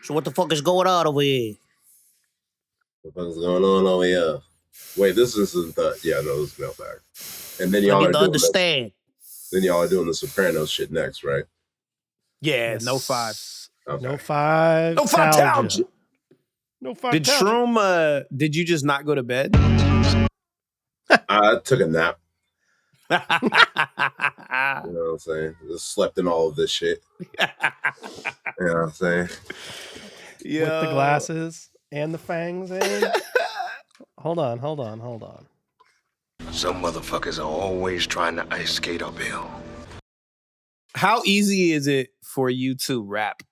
So what the fuck is going on over here? What the fuck is going on over here? Wait, this isn't the... Yeah, no, this is Mailbag. And then y'all are doing the Sopranos shit next, right? Yeah, Yes. no 5. Okay. No 5. No 5 talgia. No 5. Did Shroom, did you just not go to bed? I took a nap. Yeah. You know what I'm saying? Just slept in all of this shit. You know what I'm saying? With the glasses and the fangs in. Hold on. Some motherfuckers are always trying to ice skate uphill. How easy is it for you to rap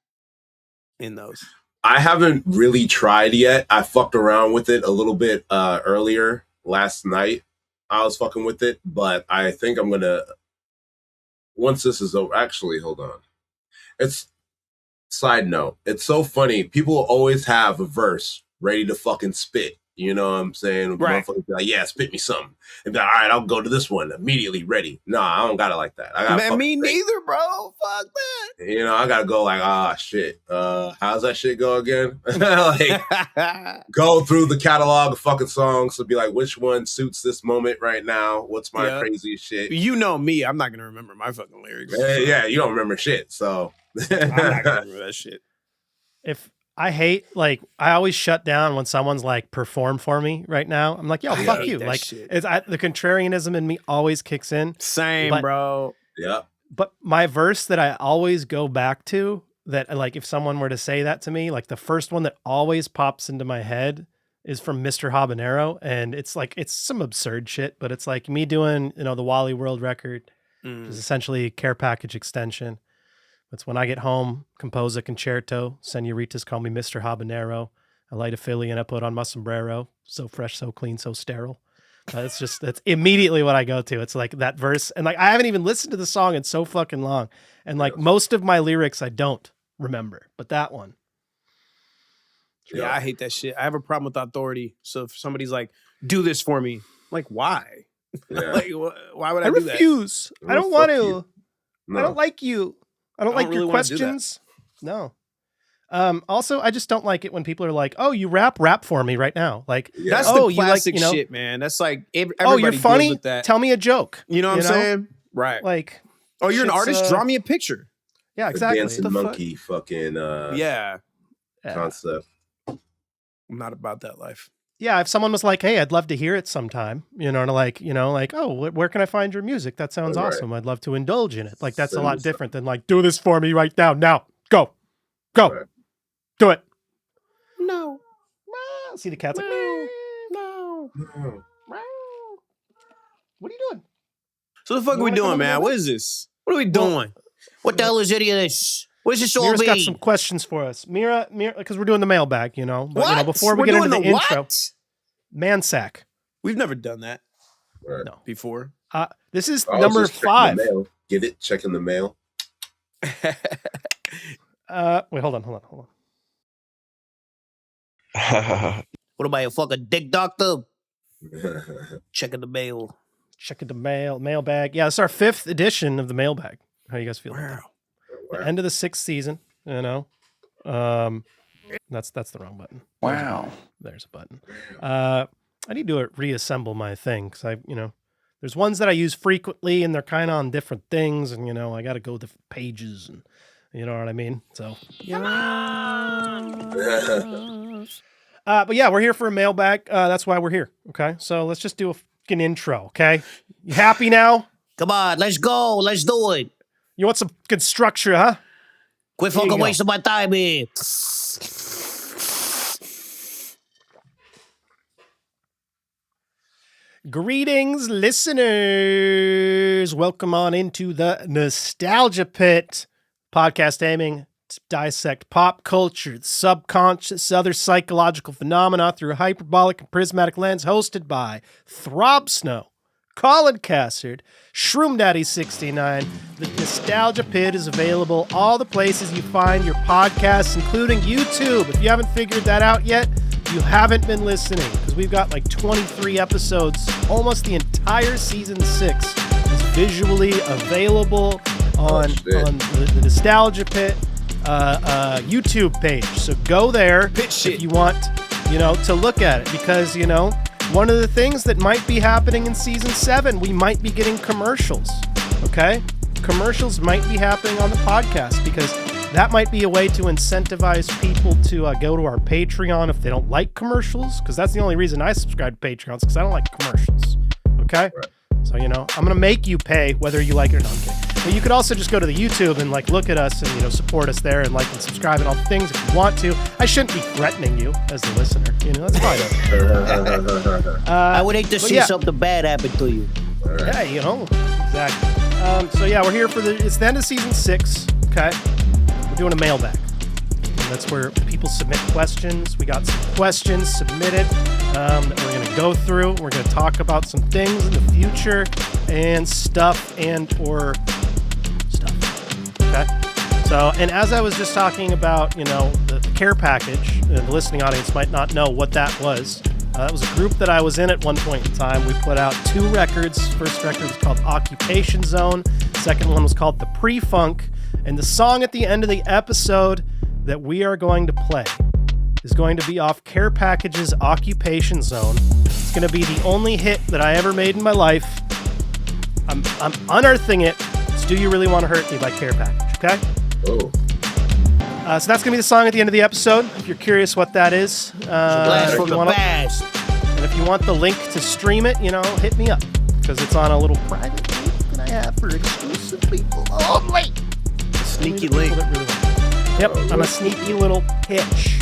in those? I haven't really tried yet. I fucked around with it a little bit earlier last night. I was fucking with it, but I think I'm gonna, once this is over, actually, hold on. It's, side note, it's so funny. People always have a verse ready to fucking spit. You know what I'm saying? Right. Motherfuckers be like, yeah, spit me something. And be like, all right, I'll go to this one immediately ready. No, I don't got it like that. I got Man, me neither, bro. Fuck that. You know, I gotta go like, shit. How's that shit go again? Like, go through the catalog of fucking songs to be like, which one suits this moment right now? What's my craziest shit? You know me, I'm not gonna remember my fucking lyrics. Yeah, you don't remember shit, so I'm not gonna remember that shit. If I hate, like, I always shut down when someone's like, perform for me right now. I'm like, yo, fuck you. Like, the contrarianism in me always kicks in. Same, bro. Yeah. But my verse that I always go back to, that like if someone were to say that to me, like the first one that always pops into my head is from Mr. Habanero. And it's like, it's some absurd shit, but it's like me doing, you know, the Wally World record, which is essentially a care package extension. It's when I get home, compose a concerto, senoritas call me Mr. Habanero. I light a Philly and I put on my sombrero. So fresh, so clean, so sterile. That's immediately what I go to. It's like that verse. And like, I haven't even listened to the song in so fucking long. And like most of my lyrics, I don't remember, but that one. Yeah, I hate that shit. I have a problem with authority. So if somebody's like, do this for me, I'm like, why? Yeah. Like, why would I do that? refuse. I don't want to. No. I don't like you. I don't like your questions. No. Also, I just don't like it when people are like, "Oh, you rap for me right now." Like, that's the classic shit, man. That's like everybody you're funny. deals with that. Tell me a joke. You know what I'm saying? Right. Like, oh, you're an artist. Draw me a picture. Yeah, exactly. The dancing monkey fucking concept. I'm not about that life. Yeah, if someone was like, "Hey, I'd love to hear it sometime," oh, where can I find your music? That sounds awesome. I'd love to indulge in it. Like, that's a lot different than like, do this for me right now. Go, right. Do it. No. See the cat's like, no. What are you doing? So the fuck are we doing, man? What is this? What are we doing? What the hell is any of this? What is this all Mira's be? got some questions for us. Mira, because we're doing the mailbag, you know. But, what? You know, before we get into the intro, Mansack. We've never done that. Right. No. Before. This is number 5. Get it? Checking the mail. Wait, hold on. What am I, a fucking dick doctor? Checking the mail. Mailbag. Yeah, it's our 5th edition of the mailbag. How you guys feel? Wow. The end of the 6th season, you know. That's the wrong button. Wow. There's a button. I need to reassemble my thing because there's ones that I use frequently and they're kind of on different things, and I got to go to pages, and you know what I mean. So but yeah, we're here for a mailbag. That's why we're here. Okay, so let's just do a fucking intro. Okay, you happy now? Come on, let's go. Let's do it. You want some good structure, huh? Quit fucking wasting my time here. Greetings, listeners. Welcome on into the Nostalgia Pit, podcast aiming to dissect pop culture, the subconscious, other psychological phenomena through a hyperbolic and prismatic lens, hosted by Throb Snow, Colin Cassard, Shroom Daddy 69. The Nostalgia Pit is available all the places you find your podcasts, including YouTube. If you haven't figured that out yet, you haven't been listening, because we've got like 23 episodes. Almost the entire season 6 is visually available on the Nostalgia Pit. YouTube page. So go there if you want, to look at it, because, one of the things that might be happening in season 7, we might be getting commercials. Okay? Commercials might be happening on the podcast, because that might be a way to incentivize people to go to our Patreon if they don't like commercials, because that's the only reason I subscribe to Patreons, because I don't like commercials. Okay? Right. So, I'm going to make you pay whether you like it or not. Okay. But you could also just go to the YouTube and look at us and, support us there and like and subscribe and all the things if you want to. I shouldn't be threatening you as the listener. That's fine. I would hate to see something bad happen to you. Yeah, exactly. So yeah, we're here for it's the end of season 6. Okay. We're doing a mailbag. And that's where people submit questions. We got some questions submitted that we're going to go through. We're going to talk about some things in the future and stuff or stuff. Okay. So, and as I was just talking about, the care package, the listening audience might not know what that was. That was a group that I was in at one point in time. We put out 2 records. First record was called Occupation Zone. Second one was called The Pre-Funk. And the song at the end of the episode that we are going to play is going to be off Care Package's Occupation Zone. It's going to be the only hit that I ever made in my life. I'm unearthing it. It's Do You Really Want to Hurt Me by Care Package, okay? Oh. So that's going to be the song at the end of the episode, if you're curious what that is. Blast from the past. And if you want the link to stream it, hit me up, because it's on a little private link that I have for exclusive people only. Sneaky link. Yep, I'm a sneaky little pitch.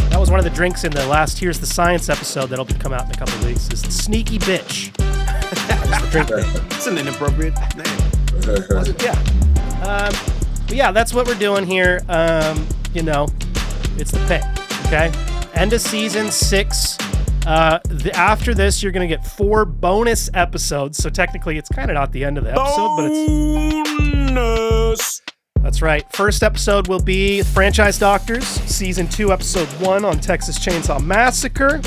That was one of the drinks in the last Here's the Science episode that'll come out in a couple of weeks. Is the Sneaky Bitch. That's the drink name. It's an inappropriate name. Yeah. But yeah, that's what we're doing here. It's the pit. Okay. End of season 6. After this, you're going to get 4 bonus episodes. So technically, it's kind of not the end of the episode, but it's bonus. That's right. First episode will be Franchise Doctors, Season 2, Episode 1 on Texas Chainsaw Massacre.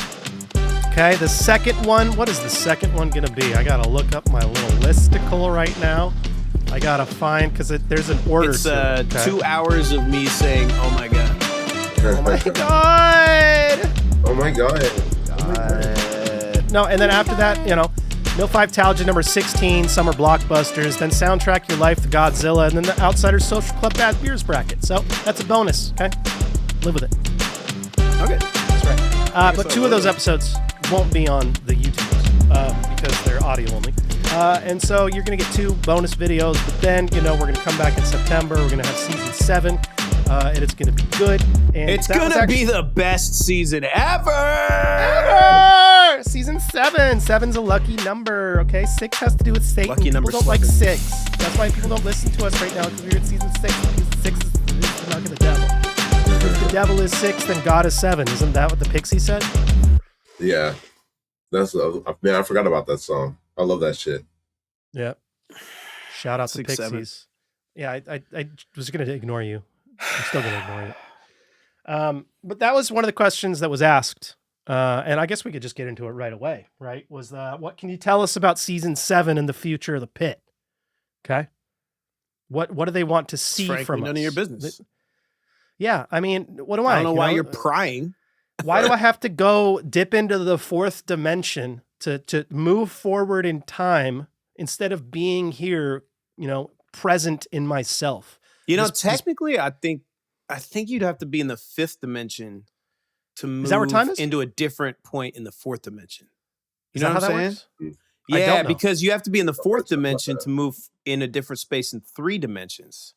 Okay, the second one, what is the second one going to be? I got to look up my little listicle right now. I got to find, because there's an order. It's 2 hours of me saying, oh my God. Oh my God. Oh my God. No, and then after that, No 5 Talgin number 16, Summer Blockbusters, then Soundtrack Your Life, the Godzilla, and then the Outsiders Social Club Bad Beers bracket. So that's a bonus, okay? Live with it. Okay. That's right. But 2 of those episodes won't be on the YouTubes because they're audio only. And so you're going to get 2 bonus videos, but then, we're going to come back in September. We're going to have season 7, and it's going to be good. And it's going to be the best season ever! Season 7. 7's a lucky number, okay? 6 has to do with Satan. Lucky number people don't 7. like 6. That's why people don't listen to us right now, because we're in season 6. Because 6 is the mark of the devil. If the devil is 6, then God is 7. Isn't that what the Pixie said? Yeah. That's man, I forgot about that song. I love that shit. Yeah. Shout out to 6, Pixies. 7. Yeah, I was going to ignore you. I'm still going to ignore you. But that was one of the questions that was asked. And I guess we could just get into it right away, right? What can you tell us about season 7 and the future of the pit? Okay. What do they want to see from us? None of your business. Yeah. I mean, what do I? I don't know why you're prying. Why do I have to go dip into the 4th dimension to move forward in time instead of being here, present in myself? Technically, I think you'd have to be in the 5th dimension to move is that where time is? Into a different point in the 4th dimension. You know what I'm saying? Works? Yeah, because you have to be in the 4th dimension to move in a different space in 3 dimensions.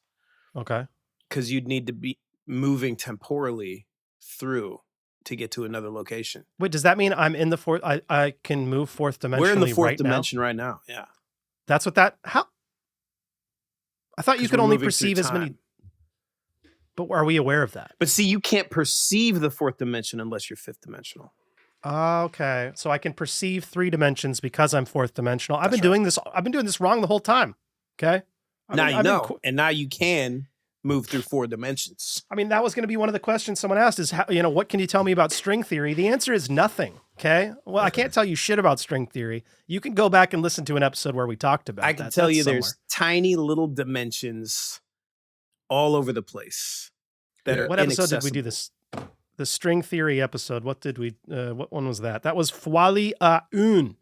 Okay. Because you'd need to be moving temporally through to get to another location. Wait, does that mean I'm in the 4th? I can move 4th dimension. We're in the 4th dimension right now. Yeah. That's what how? I thought you could only perceive as many. But are we aware of that? But see, you can't perceive the 4th dimension unless you're 5th dimensional. Okay. So I can perceive 3 dimensions because I'm 4th dimensional. I've been doing this wrong the whole time. Okay. Now you know. And now you can move through 4 dimensions. I mean, that was going to be one of the questions someone asked is, what can you tell me about string theory? The answer is nothing. Okay. Well, I can't tell you shit about string theory. You can go back and listen to an episode where we talked about I can tell you there's tiny little dimensions all over the place. That are What episode did we inaccessible. do this? The string theory episode. What did we? What one was that? That was Folie à une.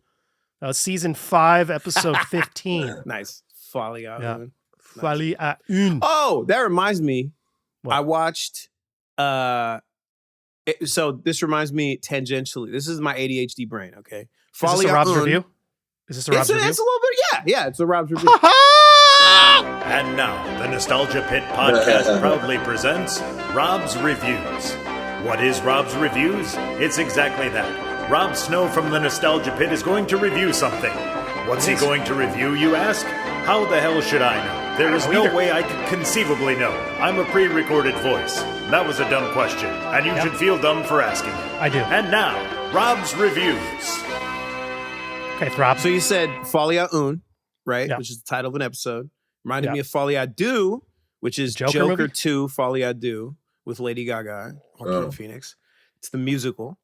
That was season 5, episode 15. Nice. Folie à Yeah. une. Folie à une. Oh, that reminds me. What? I watched. So this reminds me tangentially. This is my ADHD brain. Okay. Is this Folie a à Rob's une. review? Is this a Rob's review? It's a little bit. Yeah. It's a Rob's review. And now, the Nostalgia Pit podcast proudly presents Rob's Reviews. What is Rob's Reviews? It's exactly that. Rob Snow from the Nostalgia Pit is going to review something. What's he going to review, you ask? How the hell should I know? There is no way I could conceivably know. I'm a pre-recorded voice. That was a dumb question, and you should feel dumb for asking it. I do. And now, Rob's Reviews. Okay, Throb. So you said Folie à une, right? Yeah. Which is the title of an episode. Reminded Yeah. me of Folie à deux, which is Joker Joker, movie? 2, Folie à deux with Lady Gaga, Joaquin Phoenix. It's the musical.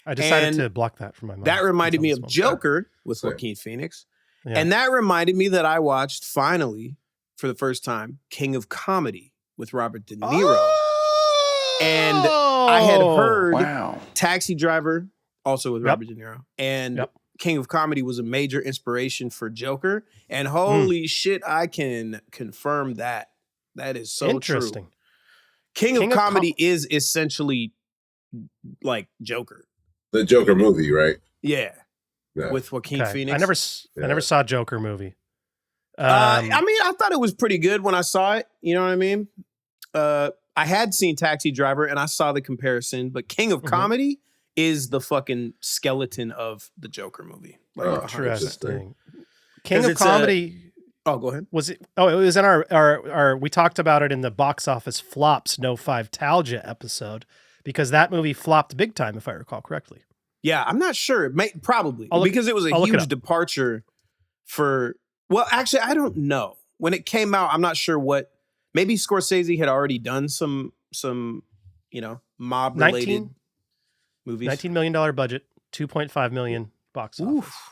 I decided and to block that from my mind. That reminded me until of this moment. Joker with Same. Joaquin Phoenix. Yeah. And that reminded me that I watched, finally, for the first time, King of Comedy with Robert De Niro. And I had heard Taxi Driver, also with Yep. Robert De Niro. And Yep. King of Comedy was a major inspiration for Joker. And holy shit, I can confirm that. That is so Interesting. true. King King of of Comedy is essentially like Joker. The Joker movie, right? Yeah. Yeah. With Joaquin Okay. Phoenix. I never saw Joker movie. I mean, I thought it was pretty good when I saw it. You know what I mean? I had seen Taxi Driver and I saw the comparison, but King of Mhm. Comedy is the fucking skeleton of the Joker movie. Like, Oh, 100%. Interesting. King 'Cause of it's a- Comedy Oh, go ahead. was it? Oh, it was in our. We talked about it in the box office flops No 5-talgia episode because that movie flopped big time, if I recall correctly. Yeah, I'm not sure. Probably I'll look- because it was a I'll look it huge up. departure for. Well, actually, I don't know. When it came out, I'm not sure what. Maybe Scorsese had already done some mob related 19 movies. $19 million budget, 2.5 million box office. Oof.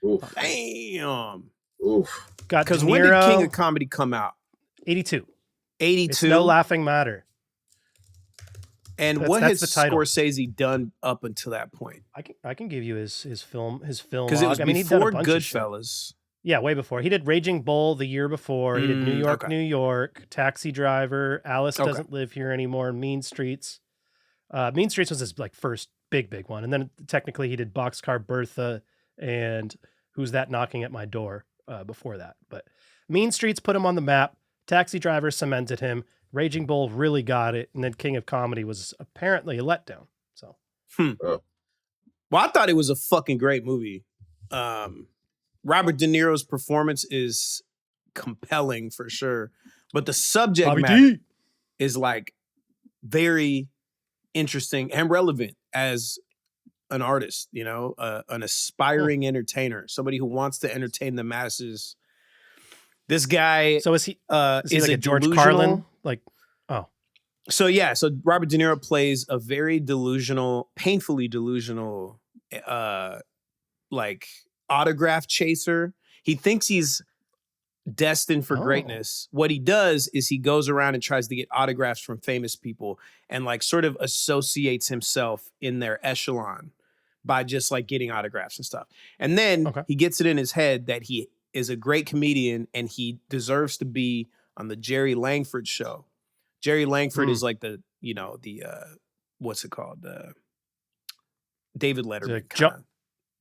Oof. Damn. Oof. Got Because De when did Niro, King of Comedy come out? 82. 82. It's no laughing matter. And That's- what that's has the title. Scorsese done up until that point? I can give you his film Because it was I mean, he'd done a before bunch of shit. Goodfellas. Yeah, way before. He did Raging Bull the year before. He did New York, okay. New York, Taxi Driver, Alice Okay. Doesn't Live Here Anymore, Mean Streets. Mean Streets was his like first big one, and then technically he did Boxcar Bertha and Who's That Knocking at My Door before that. But Mean Streets put him on the map. Taxi Driver cemented him. Raging Bull really got it, and then King of Comedy was apparently a letdown. So Well, I thought it was a fucking great movie. Robert De Niro's performance is compelling for sure, but the subject Bobby matter D. is like very interesting and relevant as an artist, an aspiring entertainer, somebody who wants to entertain the masses. This guy So is he is like a George delusional- Carlin? Like, So Robert De Niro plays a very delusional, painfully delusional, like autograph chaser. He thinks he's destined for Oh. greatness. What he does is he goes around and tries to get autographs from famous people and like sort of associates himself in their echelon by just like getting autographs and stuff. And then Okay. he gets it in his head that he is a great comedian and he deserves to be on the Jerry Langford show. Jerry Langford is like the what's it called? David Letterman. like kinda.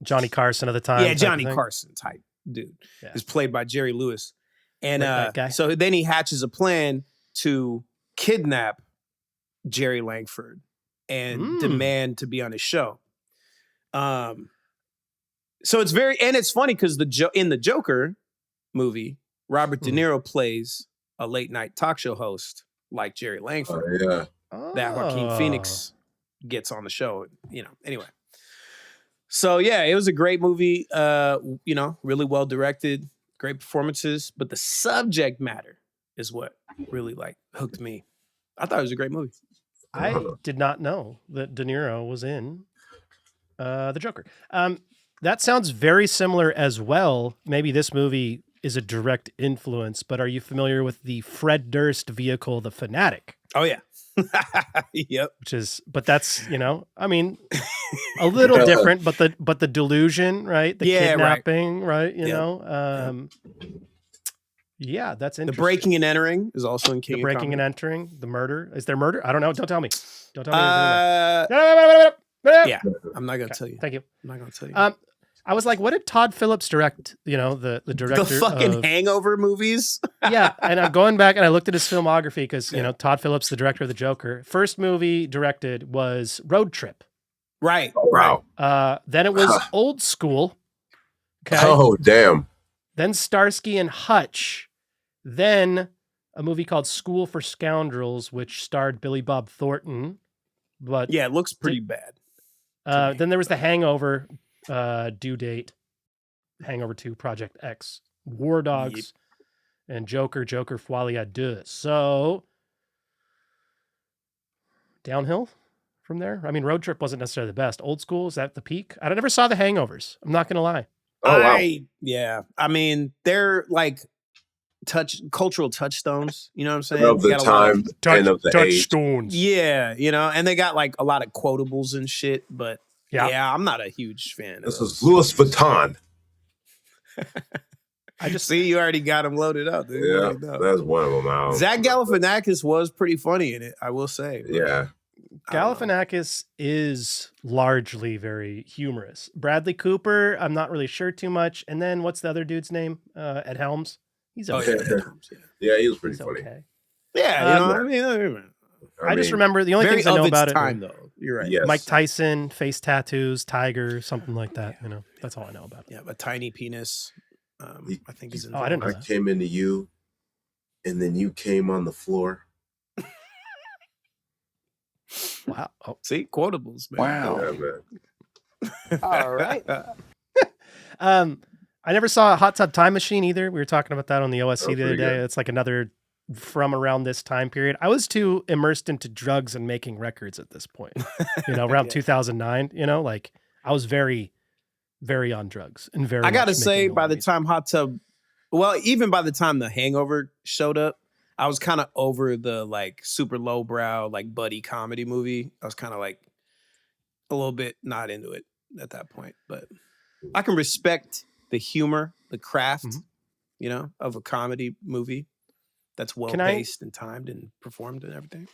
Johnny Carson of the time. Yeah, type of Johnny thing? Carson type dude. Yeah. Is played by Jerry Lewis. And Late night guy. so then he hatches a plan to kidnap Jerry Langford and demand to be on his show. So it's it's funny because in the Joker movie, Robert De Niro plays a late night talk show host like Jerry Oh, Langford yeah. that Joaquin Oh. Phoenix gets on the show, anyway. So yeah, it was a great movie, really well directed, great performances, but the subject matter is what really like hooked me. I thought it was a great movie. I did not know that De Niro was in the Joker. That sounds very similar as well. Maybe this movie is a direct influence, but are you familiar with the Fred Durst vehicle, the Fanatic? Oh yeah. Yep. But that's, I mean, a little different, but the delusion, right? The kidnapping, right? Yeah, that's interesting. The breaking and entering is also in King The of breaking Comedy. and entering, the murder. Is there murder? I don't know. Don't tell me. Don't tell me. Yeah, I'm not gonna tell you. Thank you. I'm not gonna tell you. I was like, what did Todd Phillips direct? The director The fucking Hangover movies. Yeah, and I'm going back and I looked at his filmography because Todd Phillips, the director of The Joker, first movie directed was Road Trip. Right. Oh, wow. Then it was Old School. Okay. Oh, damn. Then Starsky and Hutch. Then a movie called School for Scoundrels, which starred Billy Bob Thornton. But yeah, it looks pretty bad. Then there was The Hangover, Due Date, Hangover 2, Project X, War Dogs, and Joker Folie à Deux. So downhill from there. I mean, Road Trip wasn't necessarily the best. Old School, is that the peak? I never saw The Hangovers. I'm not going to lie. Oh, wow. Yeah. I mean, they're like cultural touchdones. You know what I'm saying? Of the time and of the age. Touchstones. Yeah, and they got like a lot of quotables and shit, but yeah, I'm not a huge fan of This those. is Louis Vuitton. I just see you already got them loaded up. Dude. Yeah, that's one of them. Zach Galifianakis was pretty funny in it, I will say. Yeah. Galifianakis is largely very humorous. Bradley Cooper, I'm not really sure too much. And then what's the other dude's name? Ed Helms. He's okay. Yeah, he was pretty funny. Okay. Yeah, I just remember the only things I know about time, it. Though. You're right. Yes. Mike Tyson, face tattoos, tiger, something like that. That's all I know about it. Yeah, a tiny penis. I think is. I didn't know I that. came into you, and then you came on the floor. Wow. Oh. See, quotables, man. Wow. Yeah, man. All right. I never saw a Hot Tub Time Machine either. We were talking about that on the OSC the other day. Good. It's like another from around this time period. I was too immersed into drugs and making records at this point. Around 2009. Like I was very, very on drugs and very. I gotta much say, making by the music. time even by the time The Hangover showed up, I was kind of over the like super lowbrow like buddy comedy movie. I was kind of like a little bit not into it at that point, but I can respect the humor, the craft, of a comedy movie that's well paced and timed and performed and everything.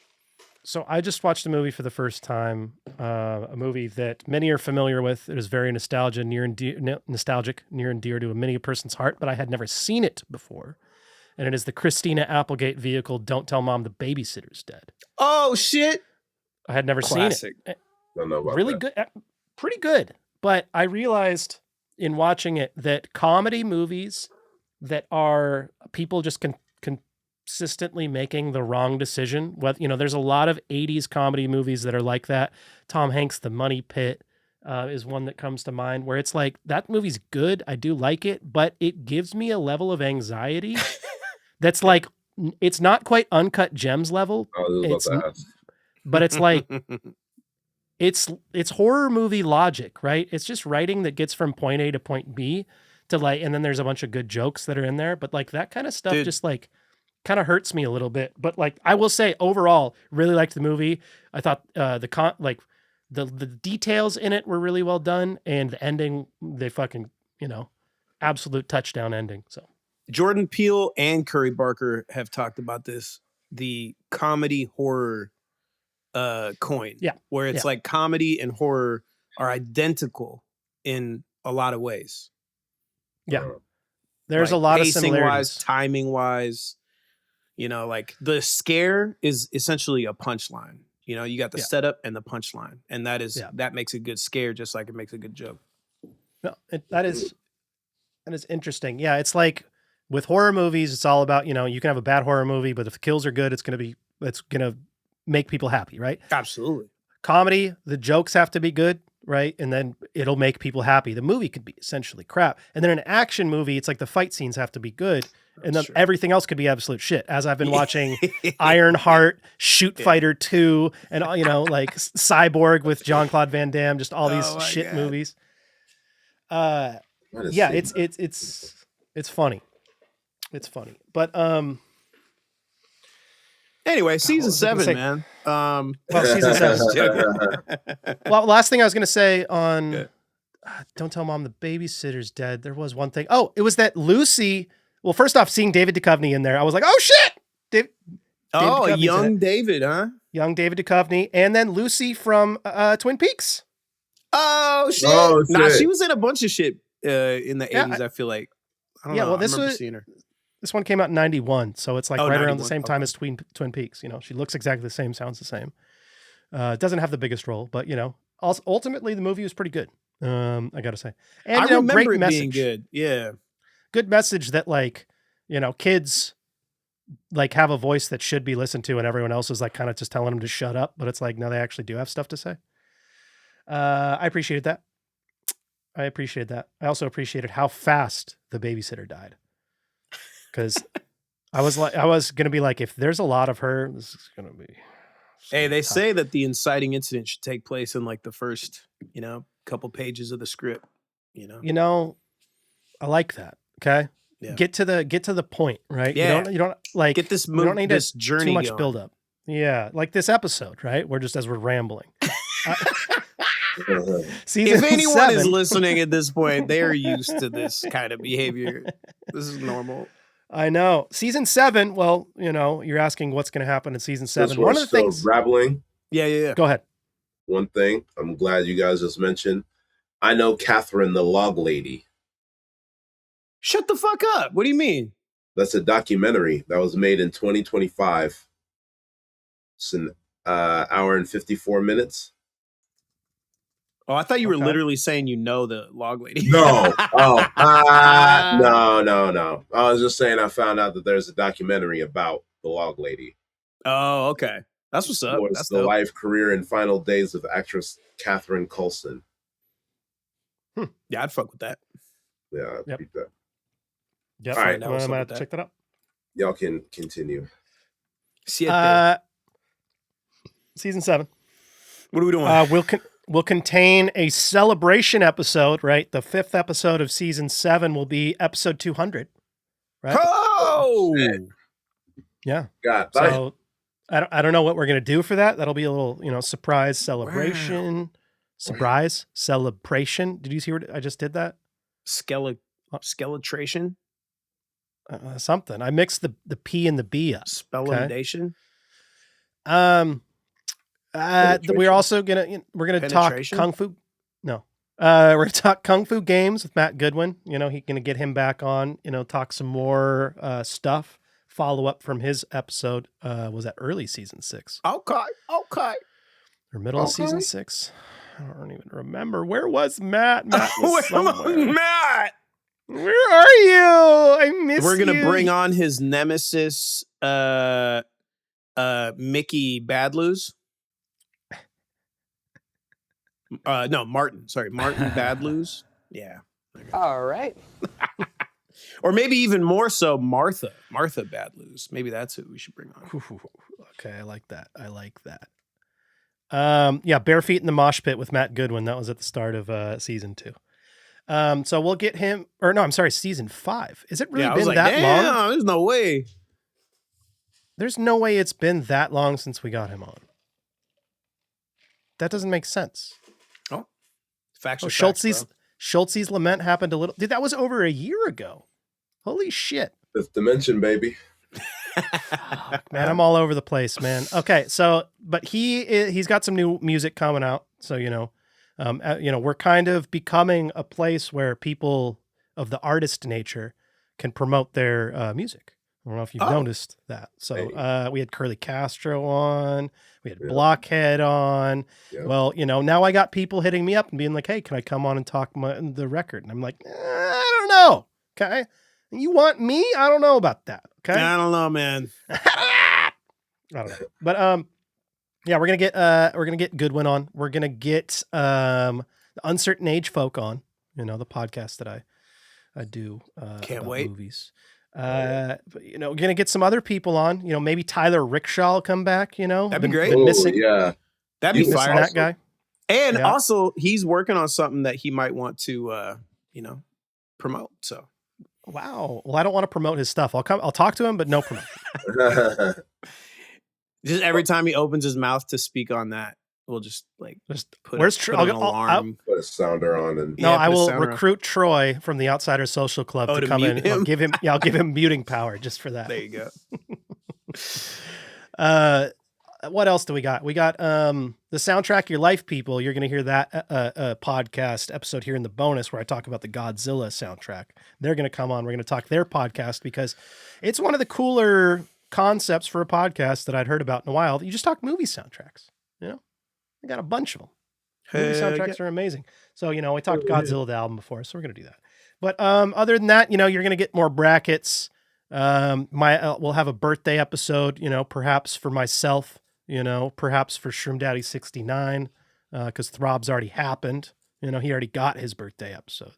So I just watched a movie for the first time, a movie that many are familiar with. It is very nostalgic, near and dear to many a person's heart, but I had never seen it before. And it is the Christina Applegate vehicle, Don't Tell Mom the Babysitter's Dead. Oh, shit. I had never seen it. Don't know about really that. good, pretty good. But I realized in watching it that comedy movies that are people just consistently making the wrong decision. There's a lot of 80s comedy movies that are like that. Tom Hanks' The Money Pit is one that comes to mind, where it's like, that movie's good. I do like it, but it gives me a level of anxiety that's like, it's not quite Uncut Gems level. But it's like, it's horror movie logic, right? It's just writing that gets from point A to point B to like, and then there's a bunch of good jokes that are in there. But like that kind of stuff just like kind of hurts me a little bit. But like, I will say overall, really liked the movie. I thought the details in it were really well done, and the ending, they fucking, absolute touchdown ending. So Jordan Peele and Curry Barker have talked about this, the comedy horror coin. Yeah. Where it's like comedy and horror are identical in a lot of ways. Yeah. There's like a lot of similarities. Wise, timing wise, like the scare is essentially a punchline. You got the setup and the punchline, and that makes a good scare just like it makes a good joke. No, that is interesting. Yeah, it's like with horror movies, it's all about, you can have a bad horror movie, but if the kills are good, it's going to make people happy, right? Absolutely. Comedy, the jokes have to be good, right? And then it'll make people happy. The movie could be essentially crap. And then an action movie, it's like the fight scenes have to be good. And then everything else could be absolute shit. As I've been watching Ironheart, Shoot Fighter 2, and like Cyborg with Jean-Claude Van Damme, just all these movies. It's funny. It's funny. But anyway, season was I gonna 7, say? man. Well, season 7. Well, last thing I was going to say on Yeah. Don't Tell Mom the Babysitter's Dead. There was one thing. Oh, it was that Lucy. Well, first off, seeing David Duchovny in there, I was like, oh shit. David Oh, Duchovny's in young it. David, huh? Young David Duchovny. And then Lucy from Twin Peaks. Oh shit! Oh, Nah, shit. she was in a bunch of shit in the Yeah, 80s. I feel like. I don't Yeah, know. well, I this remember was- seeing her. This one came out in 91, so it's like Oh, right around the 91, same time okay. as Twin Peaks. You know, she looks exactly the same, sounds the same. Doesn't have the biggest role, but you know, also, ultimately the movie was pretty good. I gotta say, and I you know, remember great it message. being good. Yeah. Good message that like, you know, kids like have a voice that should be listened to, and everyone else is like kind of just telling them to shut up. But it's like, no, they actually do have stuff to say. I appreciated that. I also appreciated how fast the babysitter died. Because I was gonna be like, if there's a lot of her, this is gonna be. Hey, they tough. say that the inciting incident should take place in like the first, couple pages of the script. You know, I like that. Okay, Yeah. get to the point, right? Yeah. You don't like Get this we don't need this journey too much going. build up. Yeah, like this episode, right? We're just as we're rambling. Season If anyone 7, is listening at this point, they are used to this kind of behavior. This is normal. I know. Season 7, well, you know, you're asking what's going to happen in season 7. Since One we're of the still things. rabbling, Yeah. Go ahead. one thing I'm glad you guys just mentioned. I know Catherine the Log Lady. Shut the fuck up. What do you mean? That's a documentary that was made in 2025. It's an hour and 54 minutes. Oh, I thought you were Okay. literally saying the log lady. No. No. I was just saying I found out that there's a documentary about the Log Lady. Oh, okay. That's what's up. Towards That's the dope. life, career, and final days of actress Catherine Coulson. Yeah, I'd fuck with that. Yeah, I Yep. beat that. Yep. All right. I'm going to check that out. Y'all can continue. Season 7. What are we doing? Will contain a celebration episode, right? The 5th episode of season 7 will be episode 200, right? Oh! Yeah. God, So I don't know what we're going to do for that. That'll be a little, surprise celebration. Surprise celebration. Did you see where I just did that? Skeletration? Something. I mixed the P and the B up. Spellendation? We're also we're gonna talk Penetration? kung fu. No, we're gonna talk kung fu games with Matt Goodwin. He's gonna get him back on. Talk some more stuff. Follow up from his episode. Was that early season 6 Okay. or middle of season 6? I don't even remember. Where was Matt? Matt was somewhere. Matt! Where are you? I miss you. We're gonna bring on his nemesis, Mickey Badloos. No, Martin. Sorry, Martin Badloos. Yeah. All right. Or maybe even more so, Martha Badloos. Maybe that's who we should bring on. Okay, I like that. Yeah, Bare Feet in the Mosh Pit with Matt Goodwin. That was at the start of season 2. So we'll get him, or no, I'm sorry, season 5. Is it really I was been like, that long? damn, there's no way. There's no way it's been that long since we got him on. That doesn't make sense. Oh, facts. Schultz's Lament happened a little. Dude, that was over a year ago. Holy shit. Fifth Dimension, baby. Man, I'm all over the place, man. Okay, so but he's got some new music coming out, so we're kind of becoming a place where people of the artist nature can promote their music. I don't know if you've noticed that. So we had Curly Castro on, we had Blockhead on. Yeah. Well, now I got people hitting me up and being like, "Hey, can I come on and talk the record?" And I'm like, I don't know. Okay, you want me? I don't know about that. Okay, I don't know, man. I don't know. But yeah, we're gonna get Goodwin on. We're gonna get the Uncertain Age folk on. The podcast that I do. Can't about wait. Movies. But, we're gonna get some other people on. Maybe Tyler Rickshaw will come back. That'd be great. Been missing, Yeah. That'd be missing fire. that guy. And Yeah. also, he's working on something that he might want to, promote. So Wow. Well, I don't want to promote his stuff. I'll talk to him, but no promotion. Just every time he opens his mouth to speak on that, we'll just put an alarm. Put a sounder on and I will recruit Troy from the Outsider Social Club to come in. I'll give him muting power just for that. There you go. What else do we got? We got the Soundtrack Your Life people. You're going to hear that podcast episode here in the bonus where I talk about the Godzilla soundtrack. They're going to come on. We're going to talk their podcast because it's one of the cooler concepts for a podcast that I'd heard about in a while. You just talk movie soundtracks. We got a bunch of them. Movie soundtracks are amazing. So, we talked Godzilla the album before, so we're going to do that. But other than that, you're going to get more brackets. We'll have a birthday episode, perhaps for myself, perhaps for Shroom Daddy 69, because Throb's already happened. He already got his birthday episode.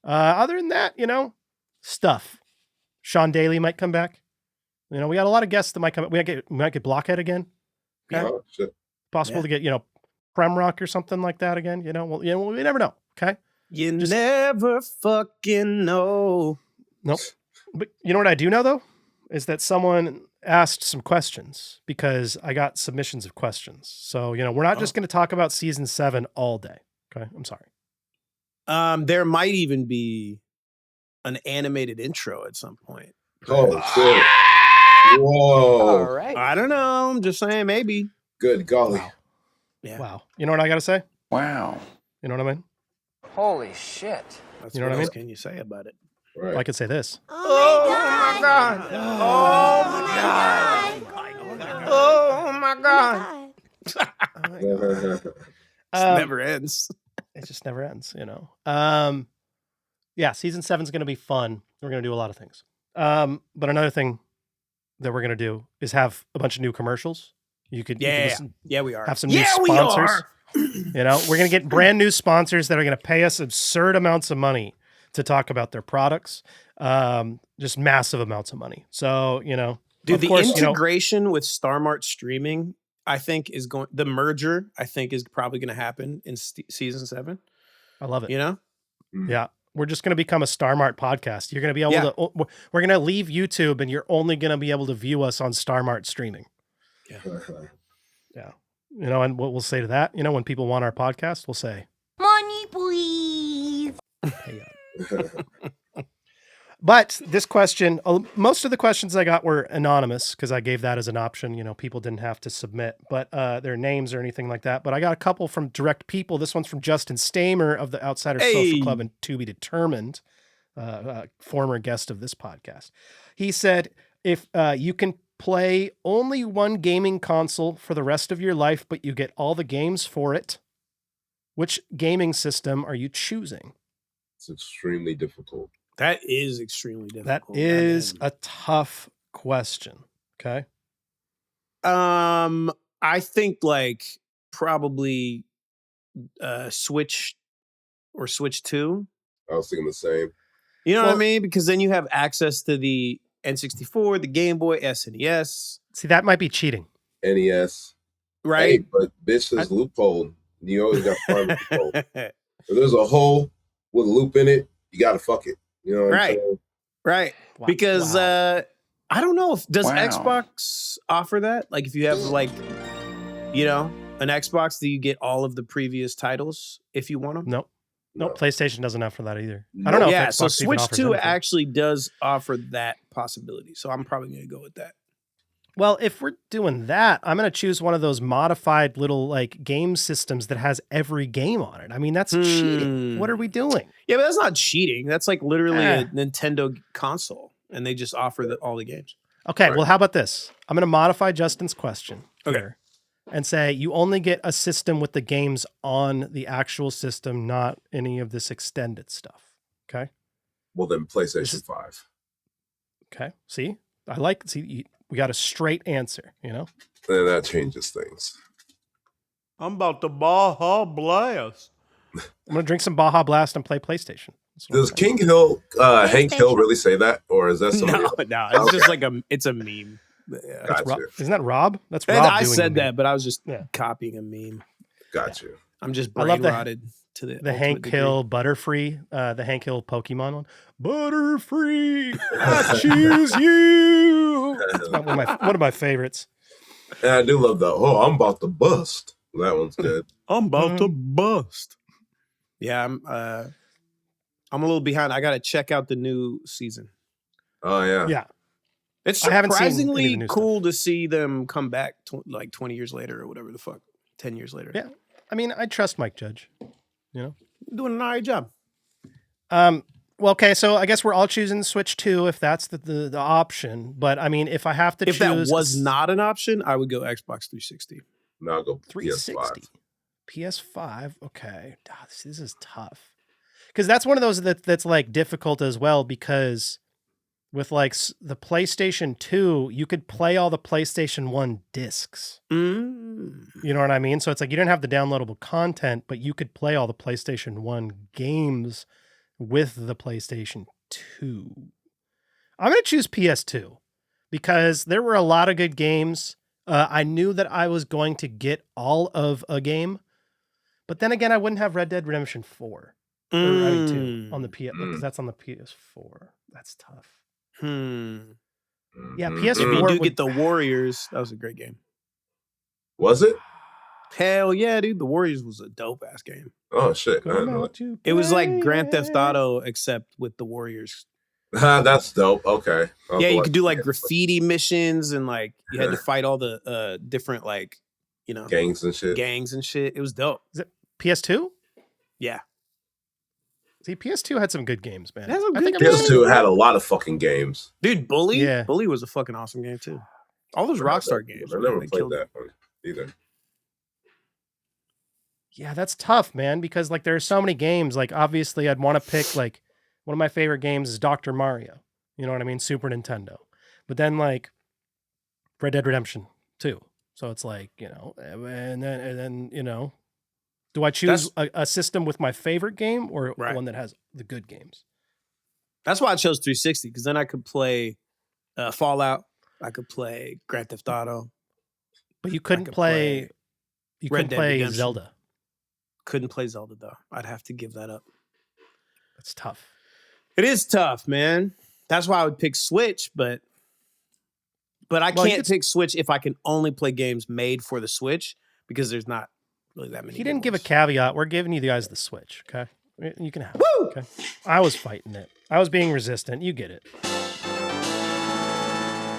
Other than that, stuff. Sean Daly might come back. We got a lot of guests that might come. We might get Blockhead again. Okay. Oh, shit. Possible to get, Prem Rock or something like that again. We never know. Okay. You never fucking know. Nope. But you know what I do know though? Is that someone asked some questions because I got submissions of questions. So, we're not just going to talk about season 7 all day. Okay. I'm sorry. There might even be an animated intro at some point. Oh, shit. Whoa. All right. I don't know. I'm just saying maybe. Good golly. Wow. Yeah. Wow. You know what I got to say? Wow. You know what I mean? Holy shit. That's what I mean? else can you say about it? Right. Well, I could say this. Oh my god. Oh my god. It never ends. It just never ends, Yeah, season 7 is going to be fun. We're going to do a lot of things. But another thing that we're going to do is have a bunch of new commercials. You can listen, we are. have some new sponsors. We're going to get brand new sponsors that are going to pay us absurd amounts of money to talk about their products. Just massive amounts of money. So, dude, the integration with Star Mart streaming, I think the merger, I think is probably going to happen in season 7. I love it. Yeah. We're just going to become a Star Mart podcast. You're going to be able to, we're going to leave YouTube and you're only going to be able to view us on Star Mart streaming. Yeah. And what we'll say to that, when people want our podcast, we'll say, money, please. But this question, most of the questions I got were anonymous because I gave that as an option. People didn't have to submit, but their names or anything like that. But I got a couple from direct people. This one's from Justin Stamer of the Outsider Social Club and To Be Determined, former guest of this podcast. He said, if you can play only one gaming console for the rest of your life, but you get all the games for it, which gaming system are you choosing? It's extremely difficult. That is extremely difficult. That is a tough question. Okay. I think probably Switch or Switch 2. I was thinking the same. You know what I mean? Because then you have access to the N64, the Game Boy, SNES. See, that might be cheating. NES. Right. Hey, but bitch is loophole. You always got to find a loophole. If there's a hole with a loop in it, you got to fuck it. You know what I'm saying? Right. Wow. Because I don't know does Xbox offer that? Like if you have an Xbox, do you get all of the previous titles if you want them? Nope. Nope. PlayStation doesn't offer that either. I don't know. Yeah. If Xbox So Switch 2 anything. actually does offer that possibility. So I'm probably going to go with that. Well, if we're doing that, I'm going to choose one of those modified little game systems that has every game on it. I mean, that's cheating. What are we doing? Yeah, but that's not cheating. That's literally a Nintendo console, and they just offer all the games. Okay, well, how about this? I'm going to modify Justin's question here and say you only get a system with the games on the actual system, not any of this extended stuff. Okay? Well, then PlayStation 5. Okay, see? We got a straight answer, Then that changes things. I'm about to Baja Blast. I'm going to drink some Baja Blast and play PlayStation. Does King Hill, Hank Hill really say that? Or is that somebody else? No. It's just it's a meme. Yeah. Gotcha. Isn't that Rob? That's Rob. I said that, but I was just copying a meme. Got you. I'm just brain rotted. to the The Hank Hill Butterfree, the Hank Hill Pokemon one. Butterfree, I choose you. That's one of my favorites. Yeah, I do love that. Oh, I'm about to bust. That one's good. I'm about to bust. Yeah, I'm a little behind. I got to check out the new season. Oh yeah. Yeah. It's I haven't seen any of the surprisingly new cool to see them come back like 20 years later or whatever the fuck, 10 years later. Yeah. I mean, I trust Mike Judge, you know? Doing an all right job. Well, okay, so I guess we're all choosing Switch 2 if that's the option. But I mean, if I have to If choose... that was not an option, I would go Xbox 360. No, I'll go 360. PS5. PS5, okay. God, this is tough. Because that's one of those that's like difficult as well, because with like the PlayStation 2, you could play all the PlayStation 1 discs. Mm. You know what I mean? So it's like you didn't have the downloadable content, but you could play all the PlayStation 1 games with the PlayStation 2. I'm going to choose PS2 because there were a lot of good games. I knew that I was going to get all of a game, but then again, I wouldn't have Red Dead Redemption 4. Or, 2 on the PS because that's on the PS4. That's tough. Yeah, PS4. If you do get the Warriors, that was a great game. Was it? Hell yeah, dude. The Warriors was a dope ass game. Oh shit. I didn't know that. It was like Grand Theft Auto, except with the Warriors. That's dope. Okay. Yeah, you could do like graffiti missions and like you had to fight all the different like, you know, gangs and shit. It was dope. Is it PS2? Yeah. See, PS2 had some good games, man. PS2 had a lot of fucking games. Dude, Bully? Yeah. Bully was a fucking awesome game too. All those Rockstar games. I never played that one either. Yeah, that's tough, man, because like there are so many games. Like obviously I'd want to pick like one of my favorite games is Dr. Mario. You know what I mean? Super Nintendo. But then like Red Dead Redemption 2. So it's like, you know, and then you know, do I choose a system with my favorite game or one that has the good games? That's why I chose 360, because then I could play Fallout. I could play Grand Theft Auto. But you couldn't play Redemption. Zelda. Couldn't play Zelda, though. I'd have to give that up. That's tough. It is tough, man. That's why I would pick Switch, but I can't pick Switch if I can only play games made for the Switch, because there's not really that many. He didn't give a caveat. We're giving you guys the Switch, okay? You can have it, okay? I was fighting it. I was being resistant. You get it.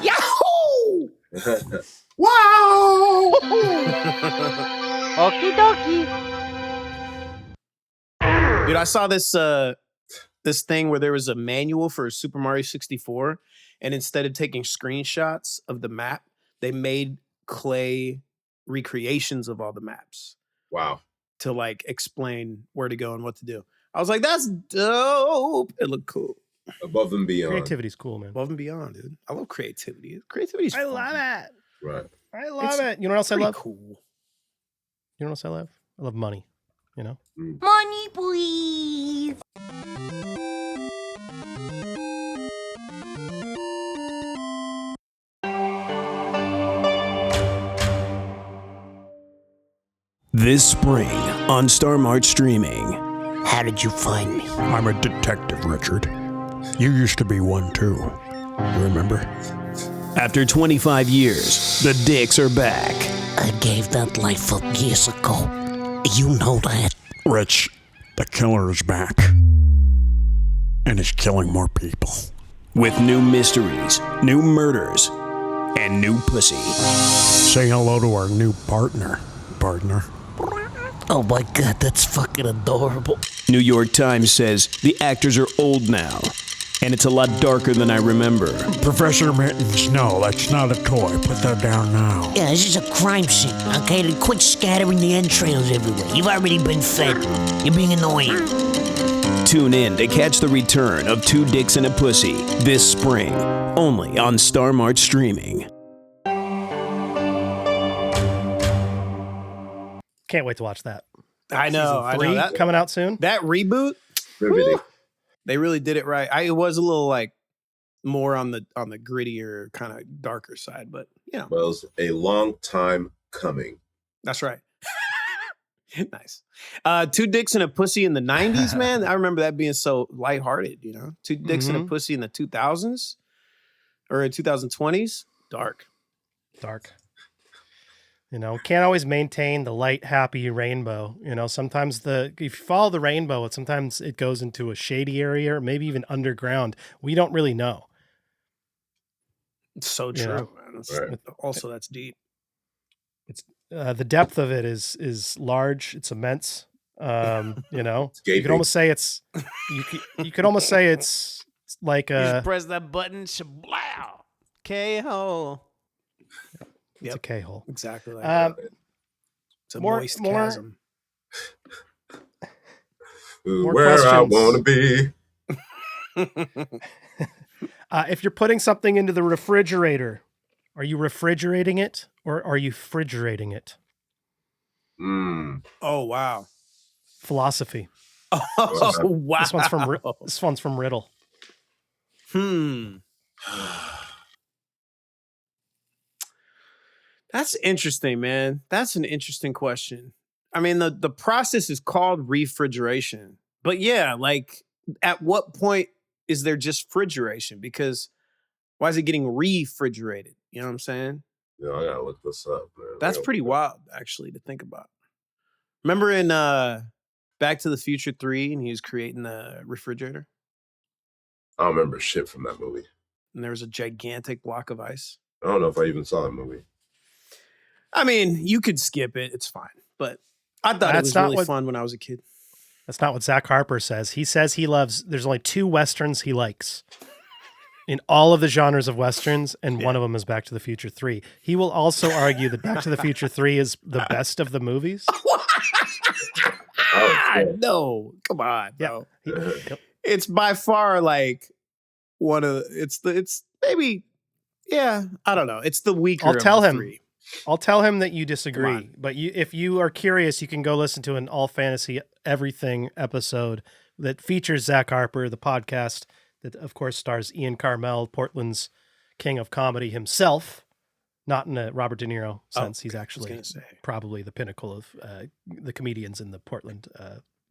Yahoo! Wow! Okie dokie. Dude, I saw this thing where there was a manual for Super Mario 64, and instead of taking screenshots of the map, they made clay recreations of all the maps. Wow. To like explain where to go and what to do. I was like, that's dope. It looked cool. Above and beyond. Creativity's cool, man. Above and beyond, dude. I love creativity. Creativity's fun. I love it. Right. I love it. You know what else I love? Cool. You know what else I love? I love money. You know? Money, please. This spring on Star Mart Streaming. How did you find me? I'm a detective, Richard. You used to be one too. Remember? After 25 years, the Dicks are back. I gave that life up years ago. You know that. Rich, the killer is back. And is killing more people. With new mysteries, new murders, and new pussy. Say hello to our new partner. Oh my god, that's fucking adorable. New York Times says the actors are old now, and it's a lot darker than I remember. Professor Mittens, no, that's not a toy. Put that down now. Yeah, this is a crime scene, okay? Then quit scattering the entrails everywhere. You've already been fed. You're being annoying. Tune in to catch the return of Two Dicks and a Pussy this spring, only on Star Mart Streaming. Can't wait to watch that. I know. Season 3 that coming out soon. That reboot, whew, they really did it right. It was a little like more on the grittier, kind of darker side, but you know, Well, it was a long time coming. that's right. Nice. Two Dicks and a Pussy in the 90s, man. I remember that being so lighthearted, you know? Two Dicks and a Pussy in the 2000s or in 2020s. Dark. You know, can't always maintain the light, happy rainbow. You know, sometimes if you follow the rainbow, sometimes it goes into a shady area, or maybe even underground. We don't really know. It's so true, man. Also, that's deep. It's the depth of it is large. It's immense. You know, you could almost say it's you could almost say it's like You just press that button, shablow, K-hole. It's a K-hole. Exactly like that. It's a moist chasm. More where questions. I want to be. If you're putting something into the refrigerator, are you refrigerating it or are you refrigerating it? Oh, wow. Philosophy. Oh, wow. This one's from Riddle. That's interesting, man. That's an interesting question. I mean, the process is called refrigeration. But yeah, like at what point is there just refrigeration? Because why is it getting refrigerated? You know what I'm saying? Yeah, I gotta look this up, man. That's pretty wild, actually, to think about. Remember in Back to the Future 3 and he was creating the refrigerator? I don't remember shit from that movie. And there was a gigantic block of ice. I don't know if I even saw that movie. I mean, you could skip it. It's fine. But I thought it was really fun when I was a kid. That's not what Zach Harper says. He says there's only 2 Westerns he likes in all of the genres of Westerns, and one of them is Back to the Future 3. He will also argue that Back to the Future 3 is the best of the movies. No, come on, bro. Yep. It's by far like one of it's maybe, yeah, I don't know. It's the weaker. I'll tell of the him. 3. I'll tell him that you disagree, but if you are curious, you can go listen to an All Fantasy Everything episode that features Zach Harper, the podcast that, of course, stars Ian Carmel, Portland's king of comedy himself, not in a Robert De Niro sense. He's actually probably the pinnacle of the comedians in the Portland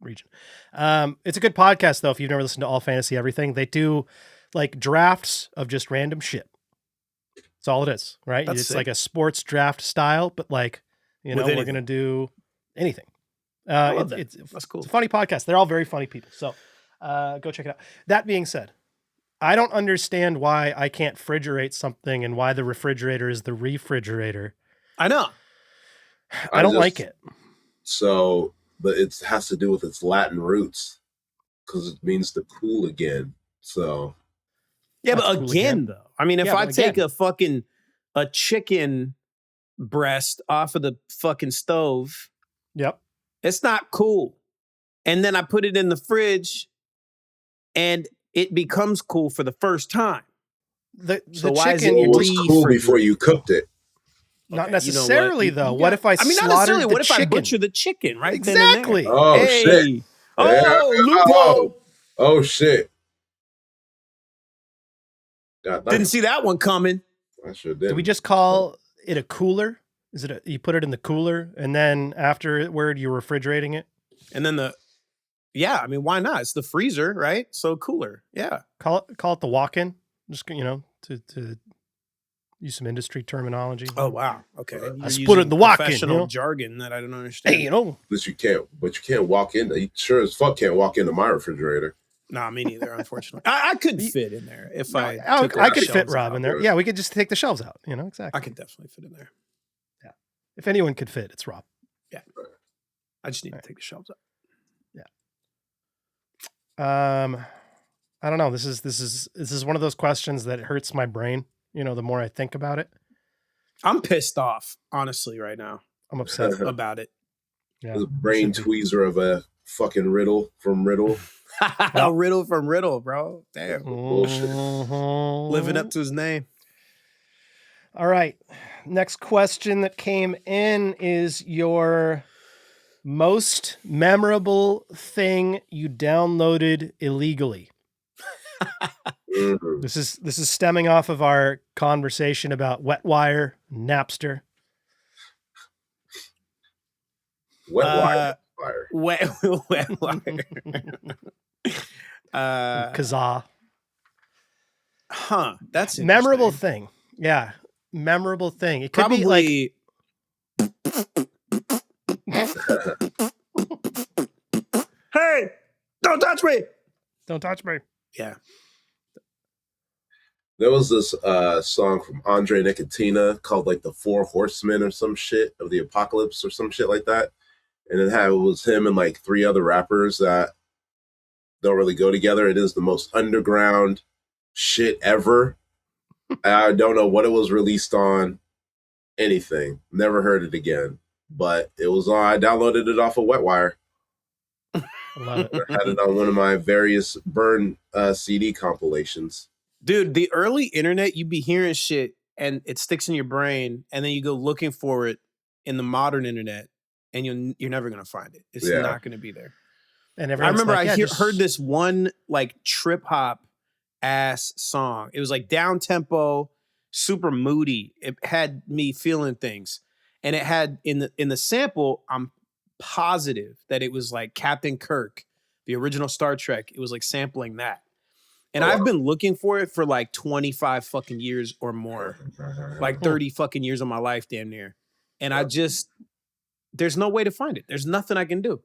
region. It's a good podcast, though, if you've never listened to All Fantasy Everything. They do like drafts of just random shit. That's all it is, right? It's like a sports draft style, but like, you know, we're going to do anything. That's cool. It's a funny podcast. They're all very funny people. So go check it out. That being said, I don't understand why I can't refrigerate something and why the refrigerator is the refrigerator. I know. I don't like it. So, but it has to do with its Latin roots because it means to cool again. So. Yeah, but again, though. I mean, if I take a chicken breast off of the fucking stove, it's not cool. And then I put it in the fridge and it becomes cool for the first time. The chicken it was cool before you cooked it. Not necessarily, though. What if I not necessarily. What if I butcher the chicken, right? Exactly. Oh, shit. Oh, loophole. Oh, shit. Didn't see that one coming. I sure did. Do we just call it a cooler? Is it you put it in the cooler and then afterward you're refrigerating it? And then I mean, why not? It's the freezer, right? So cooler. Yeah. Call it the walk-in. Just, you know, to use some industry terminology. Oh, wow. Okay. I put it in the walk-in. Professional jargon that I don't understand. Hey, you know. But you can't walk in. You sure as fuck can't walk into my refrigerator. Nah, me neither, unfortunately. I could fit in there if I could fit Rob in there. Yeah, we could just take the shelves out, you know, exactly. I could definitely fit in there. Yeah. If anyone could fit, it's Rob. Yeah. I just need to take the shelves out. Yeah. I don't know. This is one of those questions that hurts my brain, you know, the more I think about it. I'm pissed off, honestly, right now. I'm upset about it. Yeah. It's a brain tweezer of a fucking riddle from Riddle. A riddle from Riddle, bro. Damn. Bullshit. Living up to his name. All right. Next question that came in is your most memorable thing you downloaded illegally. This is stemming off of our conversation about Wetwire, Napster. Wet Wire. Fire. Wet Wire. Kazaa. Huh. That's memorable thing. Yeah. Memorable thing. It could probably be like hey, don't touch me. Don't touch me. Yeah. There was this song from Andre Nicotina called like the Four Horsemen or some shit of the Apocalypse or some shit like that. And it was him and like 3 other rappers that don't really go together. It is the most underground shit ever. I don't know what it was released on. Anything. Never heard it again. But it was on. I downloaded it off of Wetwire. I love it. I had it on one of my various burn CD compilations. Dude, the early internet, you'd be hearing shit and it sticks in your brain, and then you go looking for it in the modern internet, and you're never gonna find it. It's not gonna be there. And I remember like, heard this one like trip hop ass song. It was like down tempo, super moody. It had me feeling things, and it had in the sample. I'm positive that it was like Captain Kirk, the original Star Trek. It was like sampling that. And I've been looking for it for like 25 fucking years or more, like 30 fucking years of my life, damn near. And there's no way to find it. There's nothing I can do.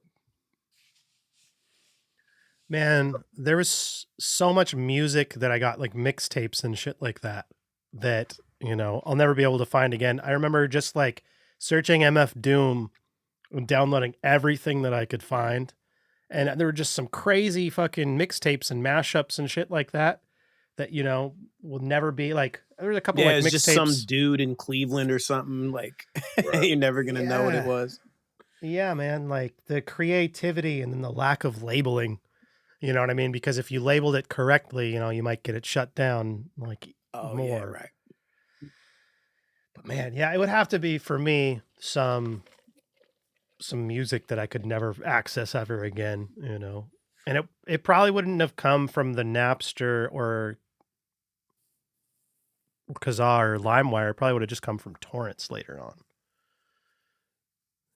Man, there was so much music that I got, like mixtapes and shit like that, I'll never be able to find again. I remember just like searching MF Doom and downloading everything that I could find. And there were just some crazy fucking mixtapes and mashups and shit like that will never be like, there was a couple like it's mixtapes. just some dude in Cleveland or something, like you're never going to know what it was. Yeah, man. Like the creativity and then the lack of labeling, you know what I mean? Because if you labeled it correctly, you might get it shut down like more. Yeah, right. But man, yeah, it would have to be for me some music that I could never access ever again, and it probably wouldn't have come from the Napster or Kazaa or LimeWire. It probably would have just come from torrents later on,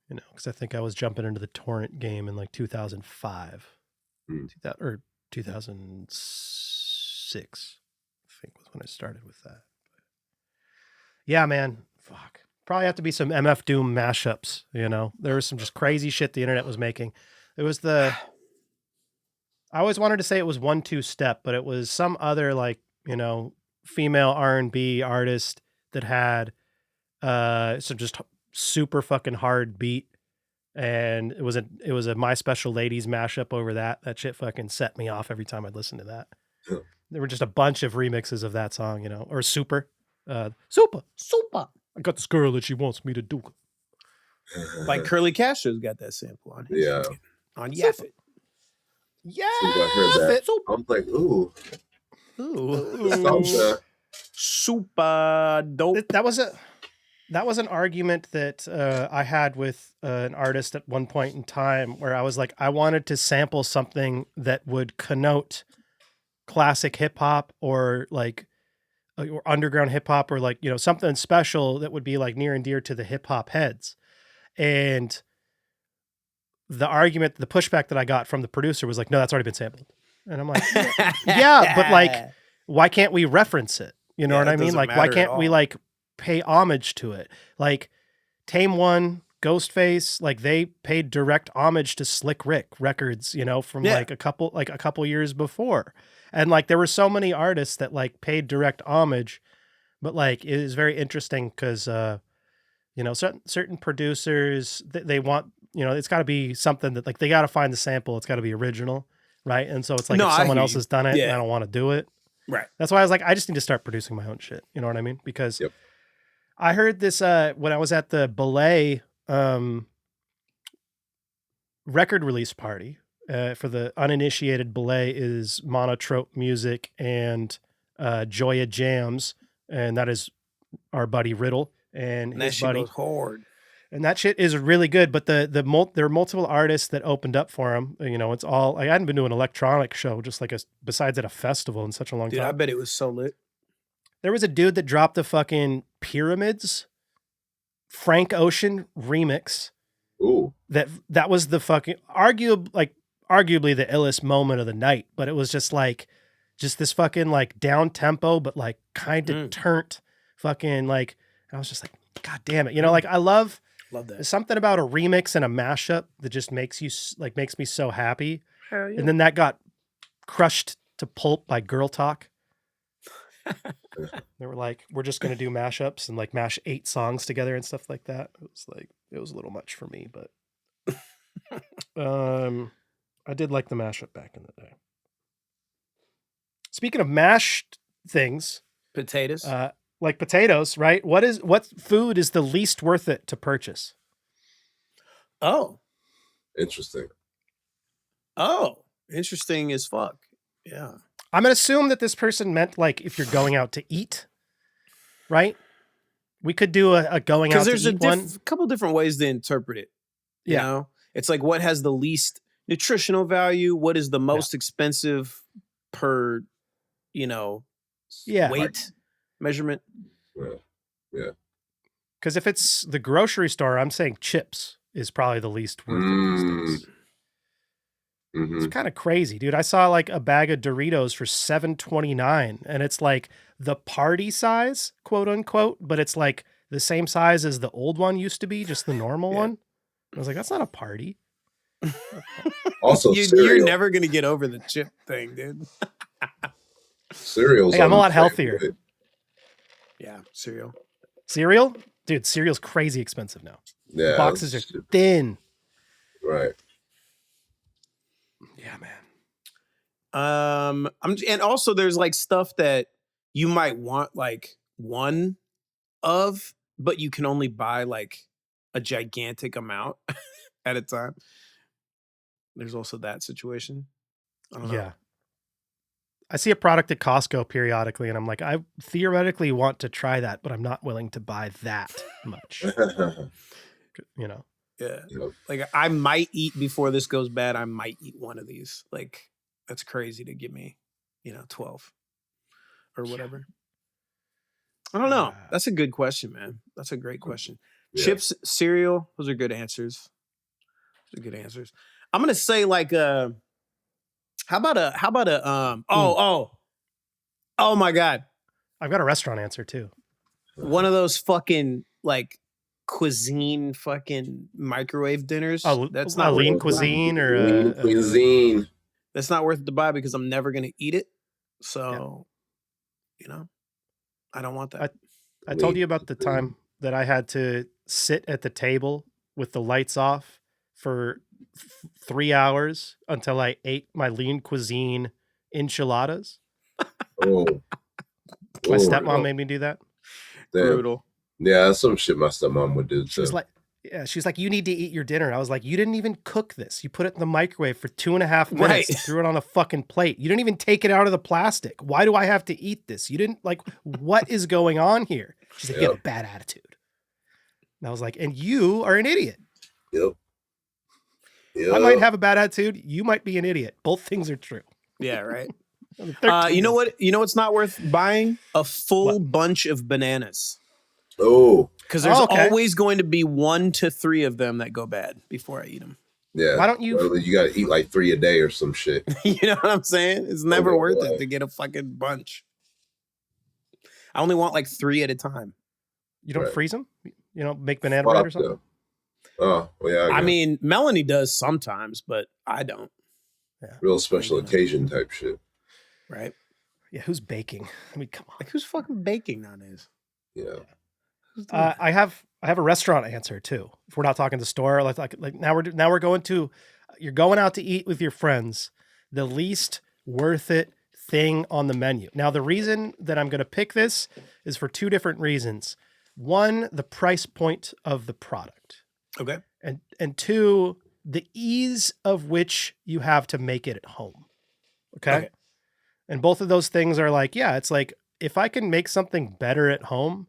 because I think I was jumping into the torrent game in like 2005 or 2006, I think was when I started with that. But yeah, man, fuck. Probably have to be some MF Doom mashups, There was some just crazy shit the internet was making. It was I always wanted to say it was 1-2 Step, but it was some other like, female R&B artist that had some just super fucking hard beat. And it was a My Special Ladies mashup over that. That shit fucking set me off every time I'd listen to that. There were just a bunch of remixes of that song, or Super. Super. I got this girl that she wants me to do. Like Curly Castro's got that sample on his on Yap It. Yeah. I was like, ooh. Super dope. That was an argument that I had with an artist at one point in time where I was like, I wanted to sample something that would connote classic hip hop or like or underground hip hop or like, something special that would be like near and dear to the hip hop heads. And the pushback that I got from the producer was like, no, that's already been sampled. And I'm like, yeah, but like, why can't we reference it? You know what I mean? Like, why can't we like pay homage to it? Like Tame One, Ghostface, like they paid direct homage to Slick Rick Records, from like a couple years before. And like there were so many artists that like paid direct homage, but like it is very interesting because certain producers they want, it's got to be something that like they got to find the sample, it's got to be original, right? And so it's like if someone else has done it and I don't want to do it. Right. That's why I was like, I just need to start producing my own shit. You know what I mean? Because I heard this when I was at the Belay record release party. For the uninitiated, Belay is Monotrope Music and Joya Jams, and that is our buddy Riddle and his buddy. That shit goes hard. And that shit is really good, but there are multiple artists that opened up for him. It's all, I hadn't been to an electronic show, just like besides at a festival in such a long time. I bet it was so lit. There was a dude that dropped the fucking Pyramids Frank Ocean remix Ooh. That was the fucking arguably the illest moment of the night, but it was just this fucking like down tempo, but like kind of turnt fucking like, I was just like, God damn it. You know, like I love that. There's something about a remix and a mashup that just makes me so happy. Hell yeah. And then that got crushed to pulp by Girl Talk. They were like, we're just going to do mashups and like mash 8 songs together and stuff like that. It was a little much for me, but I did like the mashup back in the day. Speaking of mashed things, potatoes, like potatoes, right? What food is the least worth it to purchase? Oh, interesting. Oh, interesting as fuck. Yeah. I'm going to assume that this person meant like if you're going out to eat, right? We could do a going out to eat one. Because there's a couple different ways to interpret it. You know? It's like what has the least nutritional value? What is the most expensive per, weight measurement? Yeah. Because if it's the grocery store, I'm saying chips is probably the least worth it these days. Mm-hmm. It's kind of crazy, dude. I saw like a bag of Doritos for $7.29, and it's like the party size, quote unquote, but it's like the same size as the old one used to be, just the normal one. I was like, that's not a party. Also, you're never gonna get over the chip thing, dude. Cereals. Hey, I'm a lot healthier. Yeah, cereal. Cereal, dude. Cereal's crazy expensive now. Yeah, the boxes are thin. Right. Yeah, man. And also there's like stuff that you might want like one of, but you can only buy like a gigantic amount at a time. There's also that situation. I don't know. Yeah. I see a product at Costco periodically, and I'm like, I theoretically want to try that, but I'm not willing to buy that much. Yeah. Like I might eat before this goes bad. I might eat one of these. Like that's crazy to give me, 12 or whatever. I don't know. That's a good question, man. That's a great question. Yeah. Chips, cereal, those are good answers. Those are good answers. I'm going to say like, how about a, oh my God. I've got a restaurant answer too. One of those fucking like cuisine fucking microwave dinners. That's not lean cuisine or lean cuisine. That's not worth it to buy because I'm never going to eat it. So, I don't want that. I told you about the time that I had to sit at the table with the lights off for 3 hours until I ate my lean cuisine enchiladas. Oh. My stepmom made me do that. Damn. Brutal. Yeah, that's some shit my stepmom would do too. She's like, you need to eat your dinner. I was like, you didn't even cook this. You put it in the microwave for 2.5 minutes and threw it on a fucking plate. You didn't even take it out of the plastic. Why do I have to eat this? You didn't what is going on here? She's like, you have a bad attitude. And I was like, and you are an idiot. Yep. I might have a bad attitude. You might be an idiot. Both things are true. Yeah, right. You know what? You know what's not worth buying? A full bunch of bananas. Oh. Because there's always going to be 1 to 3 of them that go bad before I eat them. Yeah. Why don't you? Well, you got to eat like 3 a day or some shit. You know what I'm saying? It's never worth it to get a fucking bunch. I only want like 3 at a time. You don't freeze them? Make banana bread or something? Oh, well, yeah. I mean, Melanie does sometimes, but I don't. Yeah. Real special occasion type shit. Right? Yeah, who's baking? I mean, come on. Like, who's fucking baking nowadays? Yeah. I have a restaurant answer too. If we're not talking the store, like now we're going to, you're going out to eat with your friends. The least worth it thing on the menu. Now, the reason that I'm going to pick this is for 2 different reasons. 1, the price point of the product. Okay. And 2, the ease of which you have to make it at home. Okay. And both of those things are like, yeah, it's like if I can make something better at home,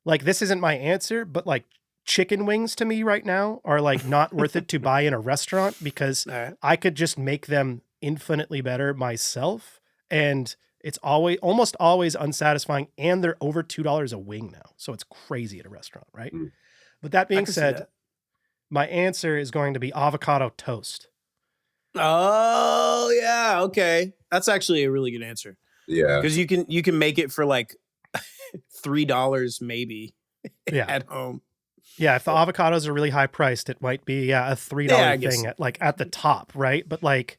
like this isn't my answer, but like chicken wings to me right now are like not worth it to buy in a restaurant because I could just make them infinitely better myself. And it's almost always unsatisfying. And they're over $2 a wing now. So it's crazy at a restaurant, right? But that being said, My answer is going to be avocado toast. Oh yeah, okay. That's actually a really good answer. Yeah, because you can make it for like $3 maybe at home. Yeah, if the avocados are really high priced, it might be a $3 thing at the top, right? But like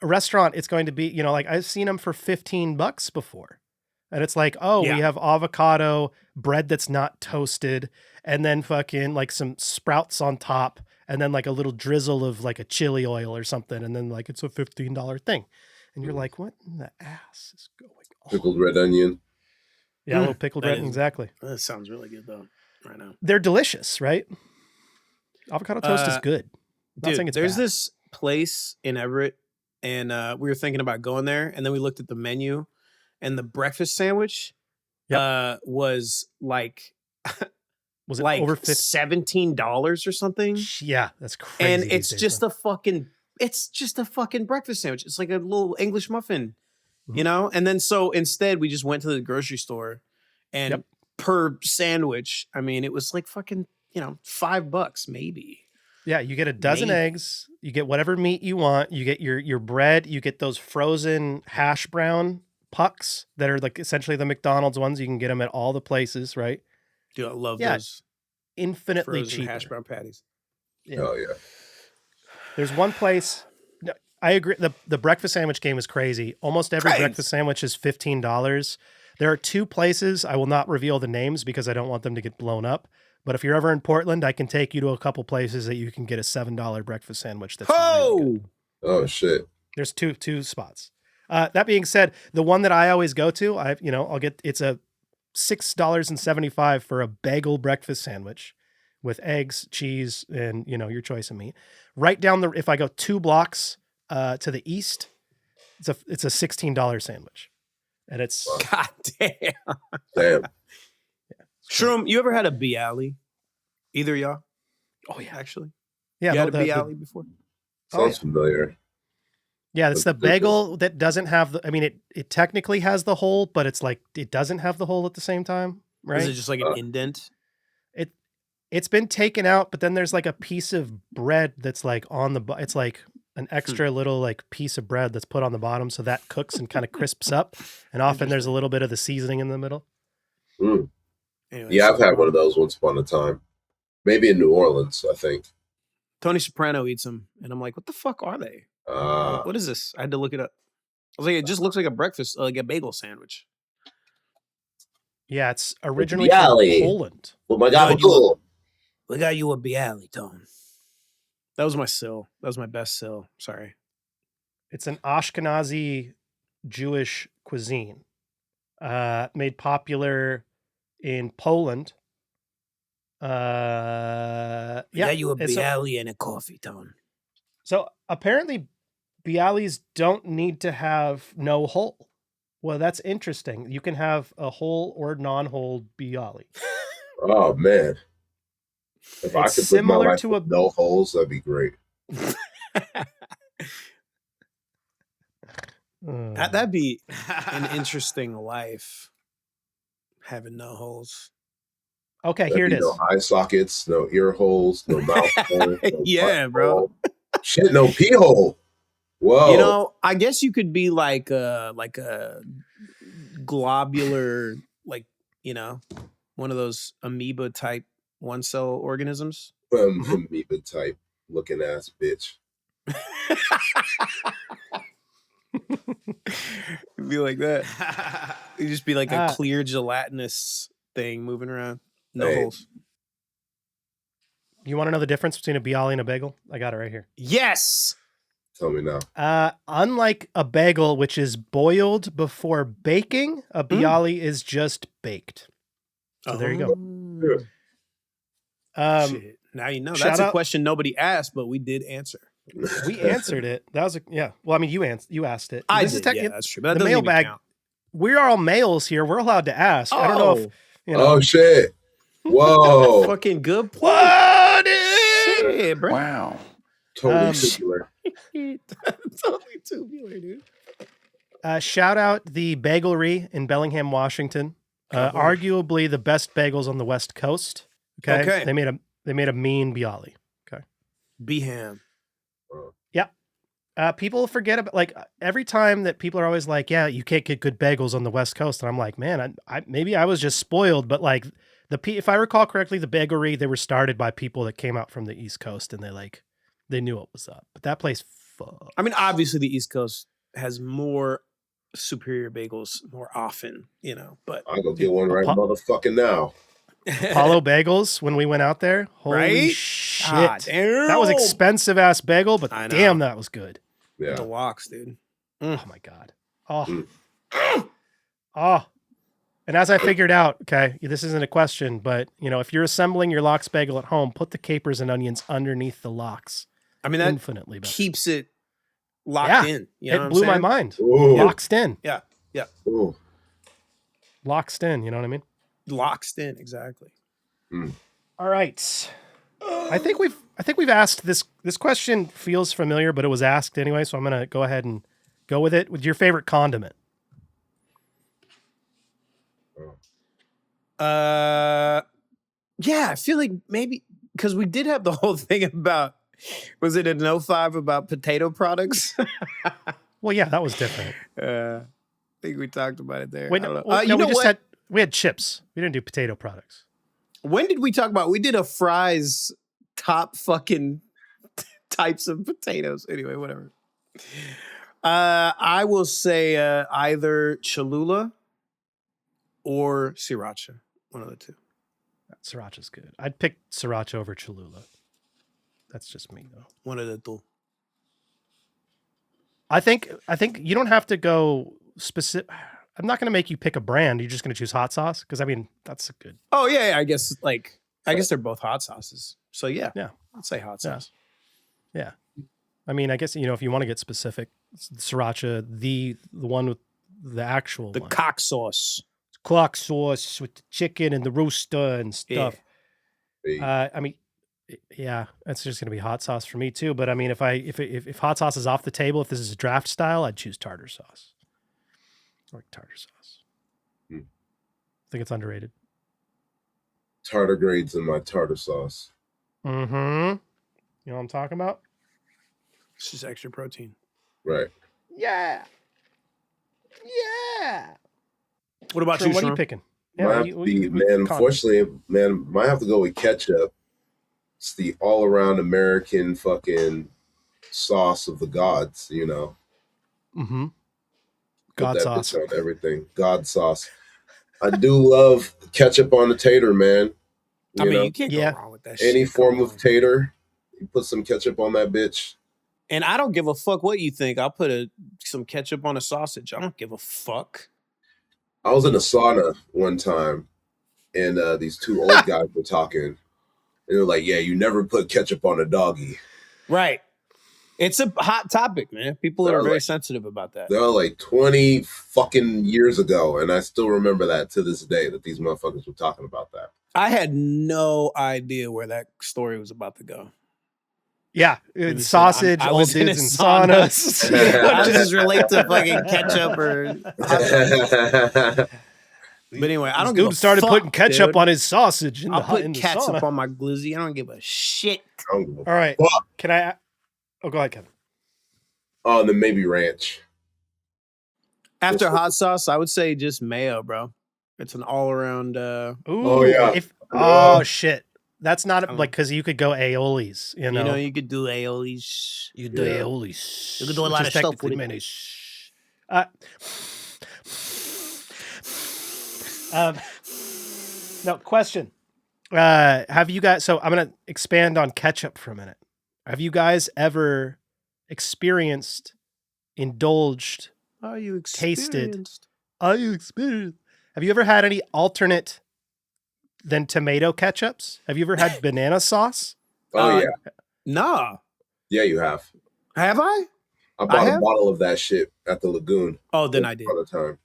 a restaurant, it's going to be, you know, like I've seen them for $15 before. And it's like, oh, we have avocado bread that's not toasted, and then fucking like some sprouts on top, and then like a little drizzle of like a chili oil or something, and then like it's a $15 thing. And you're like, what in the ass is going on? Pickled red onion. Yeah, a little pickled red, exactly. That sounds really good though, right now. They're delicious, right? Avocado toast is good. Not saying Dude, it's there's bad. this place in Everett, and we were thinking about going there, and then we looked at the menu, and the breakfast sandwich was like was it like over $17 or something? Yeah, that's crazy. And it's just a fucking breakfast sandwich. It's like a little English muffin, you know? And then so instead we just went to the grocery store, and per sandwich, I mean, it was like fucking, you know, $5 maybe. Yeah, you get a dozen eggs, you get whatever meat you want, you get your bread, you get those frozen hash brown pucks that are like essentially the McDonald's ones. You can get them at all the places, right? Dude, I love those infinitely frozen cheaper hash brown patties. Yeah. Oh yeah. There's one place. I agree. The breakfast sandwich game is crazy. Almost every breakfast sandwich is $15. There are two places. I will not reveal the names because I don't want them to get blown up. But if you're ever in Portland, I can take you to a couple places that you can get a $7 breakfast sandwich. That's really good. Oh shit. There's two spots. That being said, the one that I always go to, I'll get, it's a $6.75 for a bagel breakfast sandwich with eggs, cheese, and your choice of meat. Right down if I go 2 blocks to the east, it's a $16 sandwich, and it's God damn. Damn. Shroom, you ever had a Bialy? Either of y'all? Oh yeah, actually. Yeah, you had a Bialy before? Sounds familiar. Yeah, it's the bagel that doesn't have the. I mean, it technically has the hole, but it's like it doesn't have the hole at the same time, right? Is it just like an indent? It's been taken out, but then there's like a piece of bread that's like on the. It's like an extra little like piece of bread that's put on the bottom, so that cooks and kind of crisps up. And often there's a little bit of the seasoning in the middle. Mm. Anyway, Yeah, I've had one of those once upon a time. Maybe in New Orleans, I think. Tony Soprano eats them, and I'm like, what the fuck are they? What is this? I had to look it up. I was like, it just looks like a breakfast, like a bagel sandwich. Yeah, it's originally from Poland. Oh my God, cool. We got you a Bialy, Tone. That was my sill. That was my best sill. Sorry. It's an Ashkenazi Jewish cuisine, made popular in Poland. Yeah, you a Bialy and a coffee, Tone. So apparently, Bialys don't need to have no hole. Well, that's interesting. You can have a whole or non-whole Bialy. Oh man. If I could live my life with no holes, that'd be great. That'd be an interesting life, having no holes. Okay, here it is. No eye sockets, no ear holes, no mouth hole. No Yeah, bro. hole. Shit, no pee hole. Whoa. I guess you could be like a globular, like, one of those amoeba type one cell organisms. Amoeba type looking ass bitch. It'd be like that. It'd just be like a clear gelatinous thing moving around. No holes. You want to know the difference between a Bialy and a bagel? I got it right here. Yes. Tell me now. Unlike a bagel, which is boiled before baking, a Bialy is just baked. So there you go. Shit. Now you know. That's a question nobody asked, but we did answer. We answered it. That was Well, I mean, you asked it. I did. Yeah, that's true. But that the doesn't mailbag. even count. We're all males here. We're allowed to ask. I don't know if Oh shit! Whoa! Fucking good point. What shit, bro? Wow. Totally tubular. Totally tubular, dude. Shout out the Bagelery in Bellingham, Washington. Arguably the best bagels on the West Coast. Okay. They made a mean Bialy. Be ham. Yeah. People forget about, like, every time that people are always like, yeah, you can't get good bagels on the West Coast. And I'm like, man, I maybe I was just spoiled, but like if I recall correctly, the bagery, they were started by people that came out from the East Coast and they knew what was up. But that place, fuck. I mean, obviously the East Coast has more superior bagels more often, you know, but I'll go get one right motherfucking now. Apollo Bagels, when we went out there, holy Right? shit. God, damn. That was expensive ass bagel, but damn, that was good. Yeah. The woks, dude. Oh my God. Oh. And as I figured out, okay, this isn't a question, but you know, if you're assembling your lox bagel at home, put the capers and onions underneath the lox. I mean, that infinitely better. Keeps it locked in. You know it blew my mind. Ooh. Loxed in. Yeah. Yeah. Ooh. Loxed in, you know what I mean? Locked in, exactly. All right. I think we've asked this question feels familiar, but it was asked anyway, so I'm gonna go ahead and go with it. With your favorite condiment. Yeah, I feel like maybe because we did have the whole thing about, was it in 05 about potato products? Well, yeah, that was different. I think we talked about it there. Wait, I don't know. no, You know what? We had chips. We didn't do potato products. When did we talk about? We did a fries top fucking types of potatoes. Anyway, whatever. I will say either Cholula or Sriracha. One of the two. Sriracha's good. I'd pick Sriracha over Cholula. That's just me, though. One of the two. I think you don't have to go specific. I'm not going to make you pick a brand. You're just going to choose hot sauce because I mean that's a good. Oh yeah, I guess they're both hot sauces. So yeah, I'd say hot sauce. Yeah. I mean, I guess if you want to get specific, Sriracha, the one with the actual one. Cock sauce. Clock sauce with the chicken and the rooster and stuff. Yeah. I mean, yeah, it's just gonna be hot sauce for me too. But I mean, if hot sauce is off the table, if this is a draft style, I'd choose tartar sauce. I like tartar sauce. I think it's underrated. Tartar grades in my tartar sauce. Mm-hmm. You know what I'm talking about? It's just extra protein. Right. Yeah. What about Trim, you, what are you Shroom? picking? Unfortunately, might have to go with ketchup. It's the all-around American fucking sauce of the gods, you know. Mm-hmm. Put God that sauce bitch on everything. God sauce. I do love ketchup on the tater, man. You can't go wrong with that shit. Any form of tater, you put some ketchup on that bitch. And I don't give a fuck what you think. I'll put some ketchup on a sausage. I don't give a fuck. I was in a sauna one time, and these two old guys were talking. And they were like, yeah, you never put ketchup on a doggy. Right. It's a hot topic, man. People are very sensitive about that. They were like 20 fucking years ago, and I still remember that to this day, that these motherfuckers were talking about that. I had no idea where that story was about to go. Yeah, sausage, old dudes in saunas. I just relate to fucking ketchup or But anyway, I don't give a started fuck, putting ketchup dude. on his sausage in I'll the put in the ketchup sauna. on my glizzy. I don't give a shit. All right. Can I? Oh, go ahead, Kevin. Oh, and then maybe ranch. After hot sauce, I would say just mayo, bro. It's an all-around. Ooh, oh yeah. Oh shit. That's not like because you could go aiolis. You know, you could do aiolis. You could do aiolis. You could do a lot of stuff with it. Mayonnaise. No question. Have you guys? So I'm gonna expand on ketchup for a minute. Have you guys ever experienced, indulged, tasted? Are you experienced? Have you ever had any alternate than tomato ketchups? Have you ever had banana sauce? Oh yeah. Nah. Yeah, you have. Have I? I bought a bottle of that shit at the Lagoon. Oh, then I did. All the time.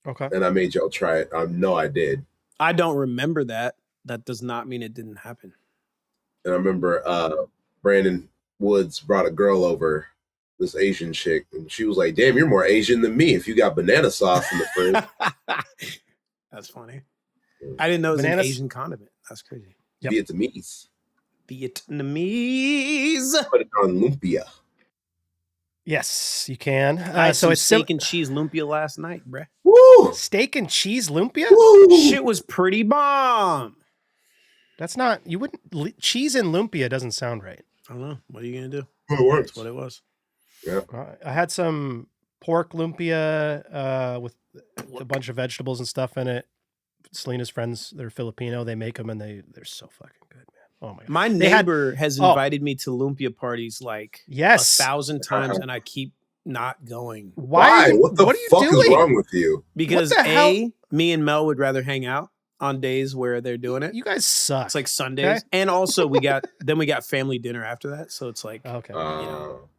Okay. And I made y'all try it. I know I did. I don't remember that. That does not mean it didn't happen. And I remember Brandon Woods brought a girl over, this Asian chick, and she was like, damn, you're more Asian than me if you got banana sauce in the fridge. That's funny. I didn't know it was an Asian condiment. That's crazy. Vietnamese. Vietnamese. Put it on lumpia. Yes, you can. I had So some it's steak and cheese lumpia last night, bruh. Woo! steak and cheese lumpia. Woo! Shit was pretty bomb. That's not. You wouldn't. Cheese and lumpia doesn't sound right. I don't know. What are you gonna do? It works. That's what it was. Yeah. I had some pork lumpia with a bunch of vegetables and stuff in it. Selena's friends, they're Filipino. They make them and they're so fucking good, man. Oh my god. My neighbor has invited me to lumpia parties like yes 1,000 times, and I keep not going. Why? What the what are you fuck doing? is wrong with you? Because What the hell? me and Mel would rather hang out on days where they're doing it. You guys suck. It's like Sundays, Okay. and also we got family dinner after that, so it's like Okay.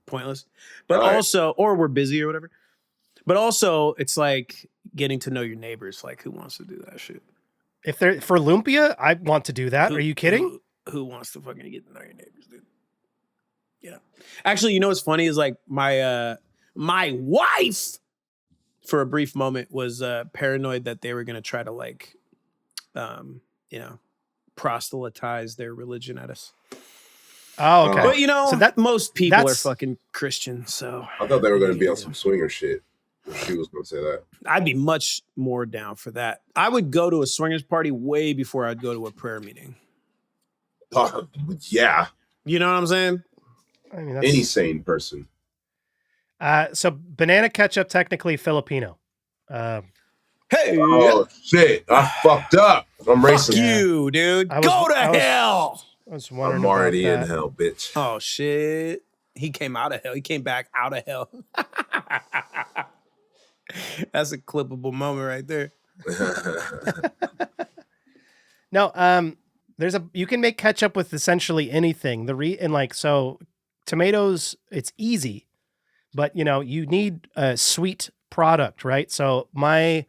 pointless. But All right. also, or we're busy or whatever. But also, it's like getting to know your neighbors. Like, who wants to do that shit? If they're for lumpia, I want to do that. Are you kidding? Who wants to fucking get to know your neighbors, dude? Yeah. Actually, you know what's funny is like my wife, for a brief moment, was paranoid that they were gonna try to like, proselytize their religion at us. Oh, okay. But you know, So that- most people are that's- fucking Christian, so I thought they were going to be on some swinger shit. She was going to say that. I'd be much more down for that. I would go to a swingers party way before I'd go to a prayer meeting. Yeah. You know what I'm saying? I mean, Any sane person. So banana ketchup, technically Filipino. Hey, Oh, shit. I fucked up. I'm fuck racing. you, dude. Go to hell. I was wondering I'm already about in that. hell, bitch. Oh shit. He came out of hell. He came back out of hell. That's a clippable moment right there. No, you can make ketchup with essentially anything. So tomatoes, it's easy, but you need a sweet product, right? So my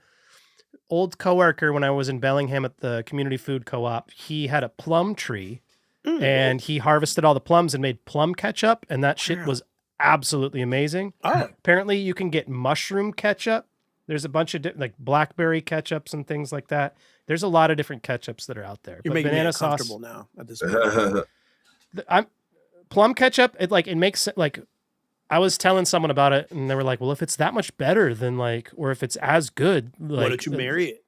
old coworker, when I was in Bellingham at the community food co-op, he had a plum tree and he harvested all the plums and made plum ketchup, and that shit was absolutely amazing. Oh. Apparently you can get mushroom ketchup. There's a bunch of like blackberry ketchups and things like that. There's a lot of different ketchups that are out there. You're But making me banana sauce, uncomfortable now at this point. plum ketchup. It makes like, I was telling someone about it and they were like, well, if it's that much better than or if it's as good, Why don't you marry it?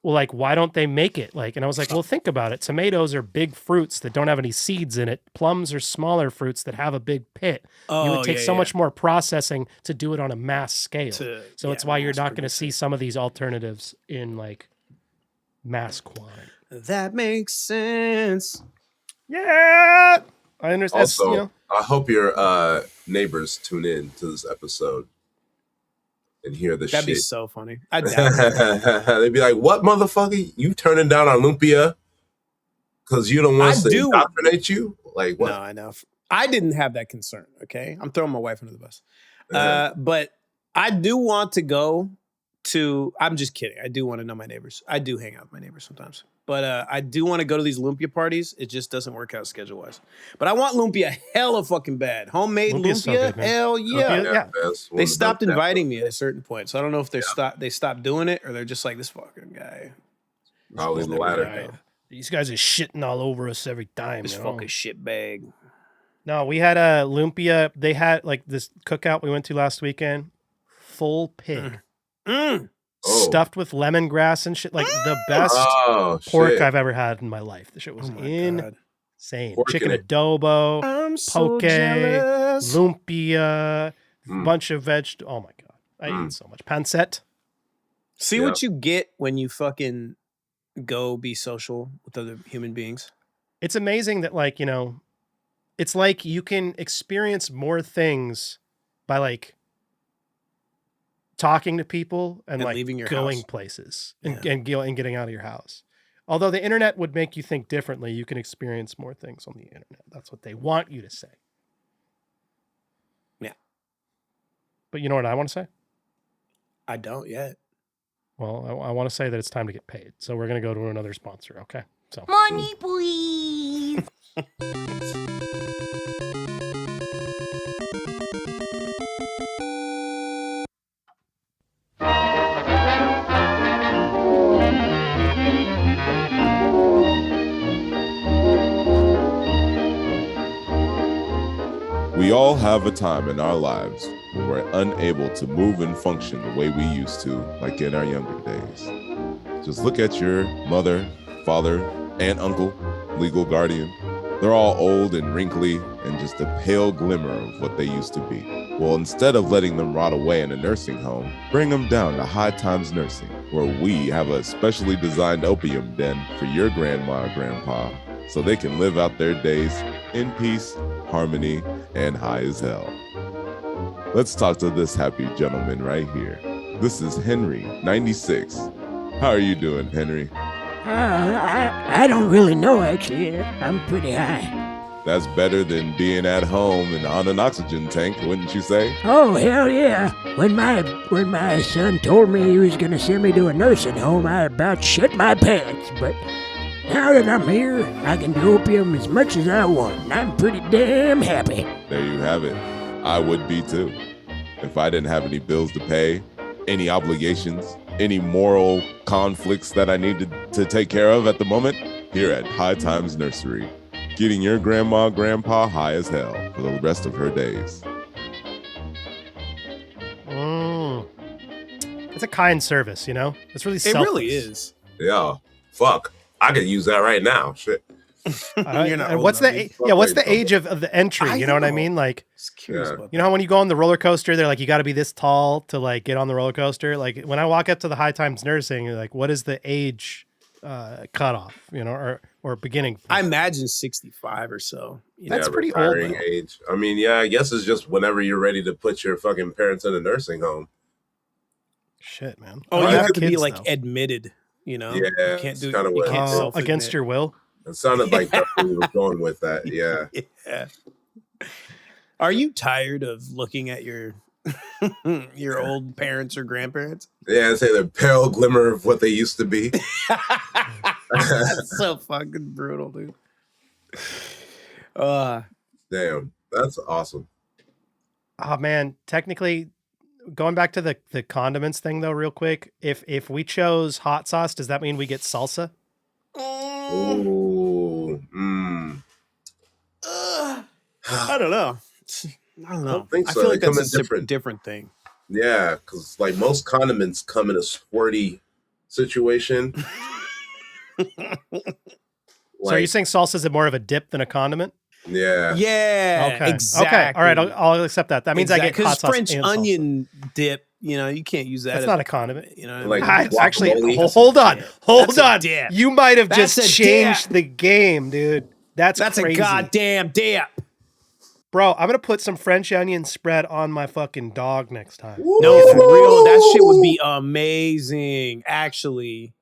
Well, why don't they make it? And I was like, well, think about it. Tomatoes are big fruits that don't have any seeds in it. Plums are smaller fruits that have a big pit. You would take so much more processing to do it on a mass scale. So it's why you're not going to see some of these alternatives in mass quantity. That makes sense. Yeah. I understand. Also, I hope your neighbors tune in to this episode and hear this That'd shit. be so funny. I doubt it. They'd be like, what, motherfucker? You turning down on lumpia because you don't want us to indoctrinate you? Like, what? No, I know. I didn't have that concern, okay? I'm throwing my wife under the bus. But I do want to go to, I'm just kidding. I do want to know my neighbors. I do hang out with my neighbors sometimes. But I do want to go to these lumpia parties. It just doesn't work out schedule-wise. But I want lumpia hella fucking bad. Homemade Lumpia's so lumpia, good, man. hell yeah. They stopped inviting inviting me at a certain point. So I don't know if they stopped doing it or they're just like, this fucking guy. Probably the latter. These guys are shitting all over us every time. This fucking shit bag. No, we had a lumpia. They had this cookout we went to last weekend. Full pig. Stuffed with lemongrass and shit. The best pork I've ever had in my life. The shit was insane. Pork Chicken in it. adobo, I'm so poke, jealous. lumpia, bunch of Oh my God. I eat so much. Pancetta. See what you get when you fucking go be social with other human beings. It's amazing that it's like you can experience more things by talking to people and leaving your going house. places and getting out of your house. Although the internet would make you think differently, you can experience more things on the internet. That's what they want you to say. Yeah. But you know what I want to say? I don't yet. Well, I want to say that it's time to get paid. So we're going to go to another sponsor. Okay. So Money, please. have a time in our lives when we're unable to move and function the way we used to, like in our younger days. Just look at your mother, father, aunt, uncle, legal guardian. They're all old and wrinkly and just a pale glimmer of what they used to be. Well, instead of letting them rot away in a nursing home, bring them down to High Times Nursing, where we have a specially designed opium den for your grandma or grandpa, so they can live out their days in peace, harmony, and high as hell. Let's talk to this happy gentleman right here. This is Henry, 96. How are you doing, Henry? I don't really know, actually. I'm pretty high. That's better than being at home and on an oxygen tank, wouldn't you say? Oh, hell yeah. When my son told me he was gonna send me to a nursing home, I about shit my pants. But now that I'm here, I can do opium as much as I want, and I'm pretty damn happy. There you have it. I would be too. If I didn't have any bills to pay, any obligations, any moral conflicts that I needed to take care of at the moment, here at High Times Nursery, getting your grandma, grandpa high as hell for the rest of her days. It's a kind service, you know? It's really It selfless. really is. Yeah, fuck. I could use that right now. Shit. You're not And old what's enough, the dude. age of the entry? You know what I mean? Like, Just curious Yeah. about you know how when you go on the roller coaster, they're like, you got to be this tall to like get on the roller coaster. Like when I walk up to the High Times Nursing, like, what is the age cutoff? You know, or beginning? I imagine 65 or so. You know? That's pretty old. Retiring Though. age. I mean, yeah, I guess it's just whenever you're ready to put your fucking parents in a nursing home. Shit, man. Oh, I you don't have to be kids, like though. admitted. You know, Yeah, you can't it's do. kinda You what- can't Oh, self-admit. against your will. It sounded like that's where you were going with that. Yeah. Yeah. Are you tired of looking at your your old parents or grandparents? Yeah, I'd say the pale glimmer of what they used to be. That's so fucking brutal, dude. Damn, that's awesome. Oh man, technically, going back to the condiments thing though, real quick. If we chose hot sauce, does that mean we get salsa? Ooh, I don't know. I don't know. don't think so. feel like They come that's in a different thing. Yeah, because like most condiments come in a squirty situation. So are you saying salsa is more of a dip than a condiment? Yeah. Yeah. Okay. Exactly. Okay. All right. I'll accept that. That means I get hot sauce French and salsa. onion dip. You know, you can't use that. That's as not a condiment. You know, Like Actually, guacamole. hold on. Hold That's a on. dip. You might have That's just a changed dip. the game, dude. That's crazy. a goddamn dip. Bro, I'm going to put some French onion spread on my fucking dog next time. No, for real, that shit would be amazing. Actually,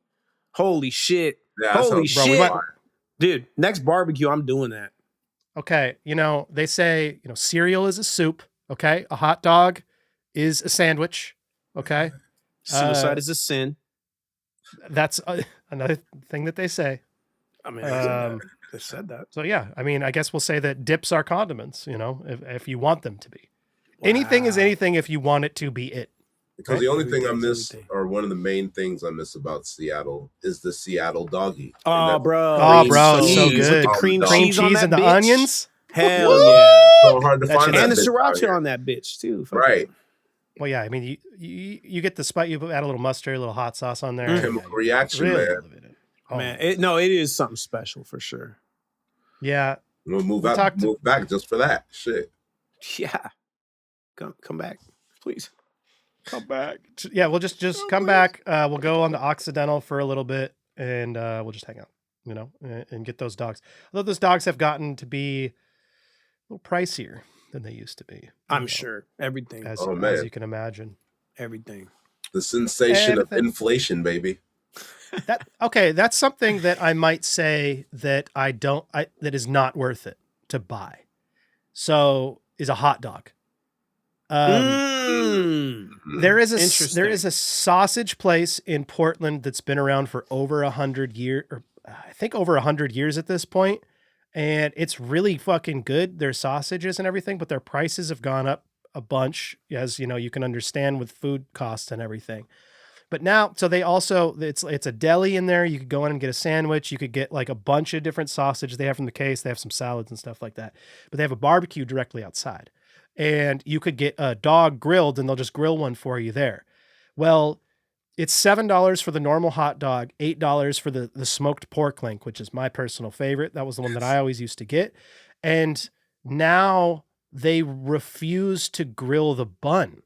holy shit. Yeah, that Holy sounds- Bro, we shit. might- Dude, next barbecue, I'm doing that. Okay, you know, they say, you know, cereal is a soup, okay? A hot dog is a sandwich, okay? Suicide is a sin. That's another thing that they say. I mean, they said that. So yeah, I mean, I guess we'll say that dips are condiments, you know, if you want them to be. Anything is anything if you want it to be it. Because the only thing I Everything's miss, everything. or one of the main things I miss about Seattle, is the Seattle doggy. Oh, And that bro. Oh, bro, it's Cheese so with good. the cream Cream cheese, on cheese that and the bitch. onions. Hell yeah. so hard to That find shit- that And the bitch out sriracha here. on that bitch, too. Fuck Right. Well, yeah, I mean, you get the spice, you add a little mustard, a little hot sauce on there. Chemical reaction, Really man. elevate it. Oh, Man, it is something special for sure. yeah. We'll move We talked- move back just for that. Shit. Yeah. Come back, please. Come back. Yeah, we'll just come back. We'll go on to Occidental for a little bit, and we'll just hang out, you know, and get those dogs. Although those dogs have gotten to be a little pricier than they used to be. I'm sure. Everything. As, Oh, as man. you can imagine. Everything. The sensation of Everything. inflation, baby. That's something that I might say that that is not worth it to buy. So is a hot dog. There is a sausage place in Portland that's been around for over 100 years, or I think over 100 years at this point, and it's really fucking good. Their sausages and everything, but their prices have gone up a bunch, as you know, you can understand with food costs and everything. But now, so they also, it's a deli in there. You could go in and get a sandwich. You could get like a bunch of different sausage they have from the case. They have some salads and stuff like that. But they have a barbecue directly outside. and you could get a dog grilled and they'll just grill one for you there. Well, it's $7 for the normal hot dog, $8 for the smoked pork link, which is my personal favorite. That was the one that I always used to get. And now they refuse to grill the bun.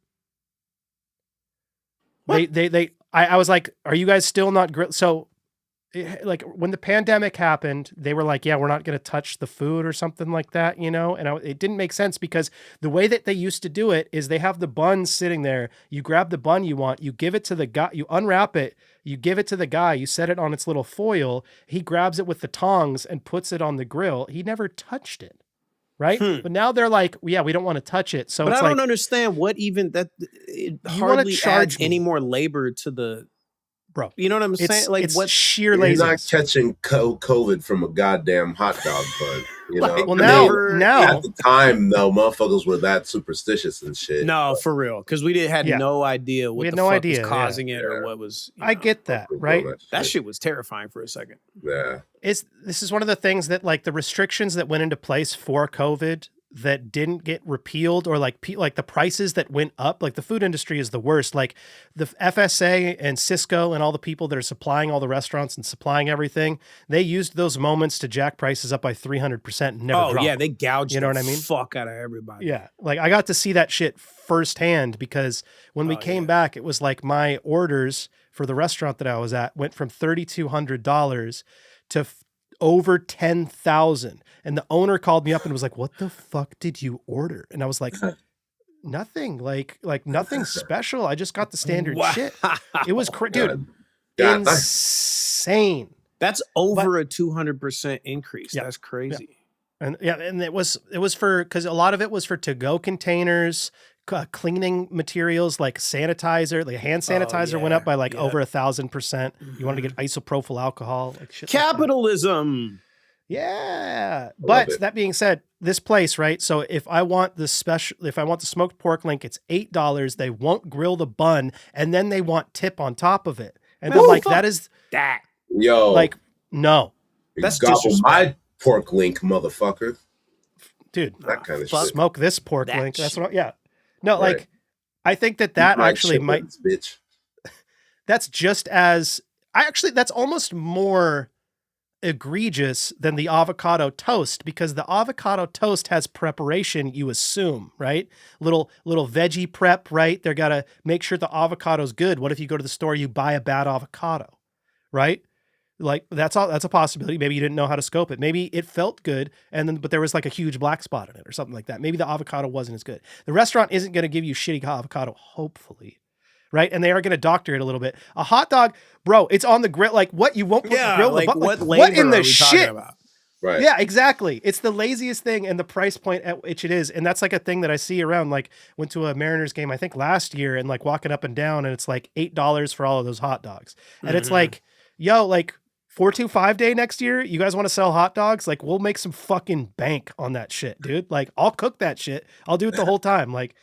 What? I was like, are you guys still not grill? So like when the pandemic happened, they were like, yeah, we're not going to touch the food or something like that, you know? And it didn't make sense because the way that they used to do it is they have the bun sitting there. You grab the bun you want, you give it to the guy, you unwrap it, you give it to the guy, you set it on its little foil. He grabs it with the tongs and puts it on the grill. He never touched it. Right. But now they're like, yeah, we don't want to touch it. So but it's I don't like, understand what even that it You wanna hardly charge adds any more labor to the bro. You know what I'm saying? Like it's what sheer You're laziness. not catching COVID from a goddamn hot dog bun. You know? Like, Well, I mean, now at the time, though, motherfuckers were that superstitious and shit. No, for real, because we had Yeah. no idea what We had the no fuck idea, was yeah. causing it or what was. I get that, right? That shit was terrifying for a second. Yeah. This is one of the things that like the restrictions that went into place for COVID that didn't get repealed or like the prices that went up. Like the food industry is the worst. Like the FSA and Cisco and all the people that are supplying all the restaurants and supplying everything, they used those moments to jack prices up by 300% and never drop yeah, them. they gouged You know the what I mean? fuck out of everybody. Yeah. Like I got to see that shit firsthand because when we came back, it was like my orders for the restaurant that I was at went from $3,200 to over 10,000. And the owner called me up and was like, what the fuck did you order? And I was like, nothing, like nothing special. I just got the standard Wow. shit. It was dude, God. insane. That's over a 200% increase. Yeah. That's crazy. And and it was for, because a lot of it was for to-go containers, cleaning materials like sanitizer, like hand sanitizer went up by like over 1,000%. You wanted to get isopropyl alcohol, like shit. Capitalism. Yeah. But that being said, this place, right? So if I want the smoked pork link, it's $8. They won't grill the bun, and then they want tip on top of it. And they're like, that is that. Yo. Like, no. That's gobble disrespect. my pork link, motherfucker. Dude, that kind of shit. Smoke this pork link. That's what, yeah. No, Right. like, I think that actually might, bitch. that's just as, that's almost more egregious than the avocado toast, because the avocado toast has preparation, you assume, right? Little veggie prep, right? They're got to make sure the avocado's good. What if you go to the store, you buy a bad avocado, right? Like that's a possibility. Maybe you didn't know how to scope it. Maybe it felt good but there was like a huge black spot in it or something like that. Maybe the avocado wasn't as good. The restaurant isn't going to give you shitty avocado, hopefully. Right. And they are going to doctor it a little bit. A hot dog, bro, it's on the grill. Like what, you won't put the grill, like what labor what in are the we shit? talking about? Right. Yeah, exactly. It's the laziest thing and the price point at which it is. And that's like a thing that I see around, like went to a Mariners game, I think last year, and like walking up and down, and it's like $8 for all of those hot dogs. And it's like, yo, like 425 day next year, you guys want to sell hot dogs? Like we'll make some fucking bank on that shit, dude. Like I'll cook that shit. I'll do it the whole time. Like,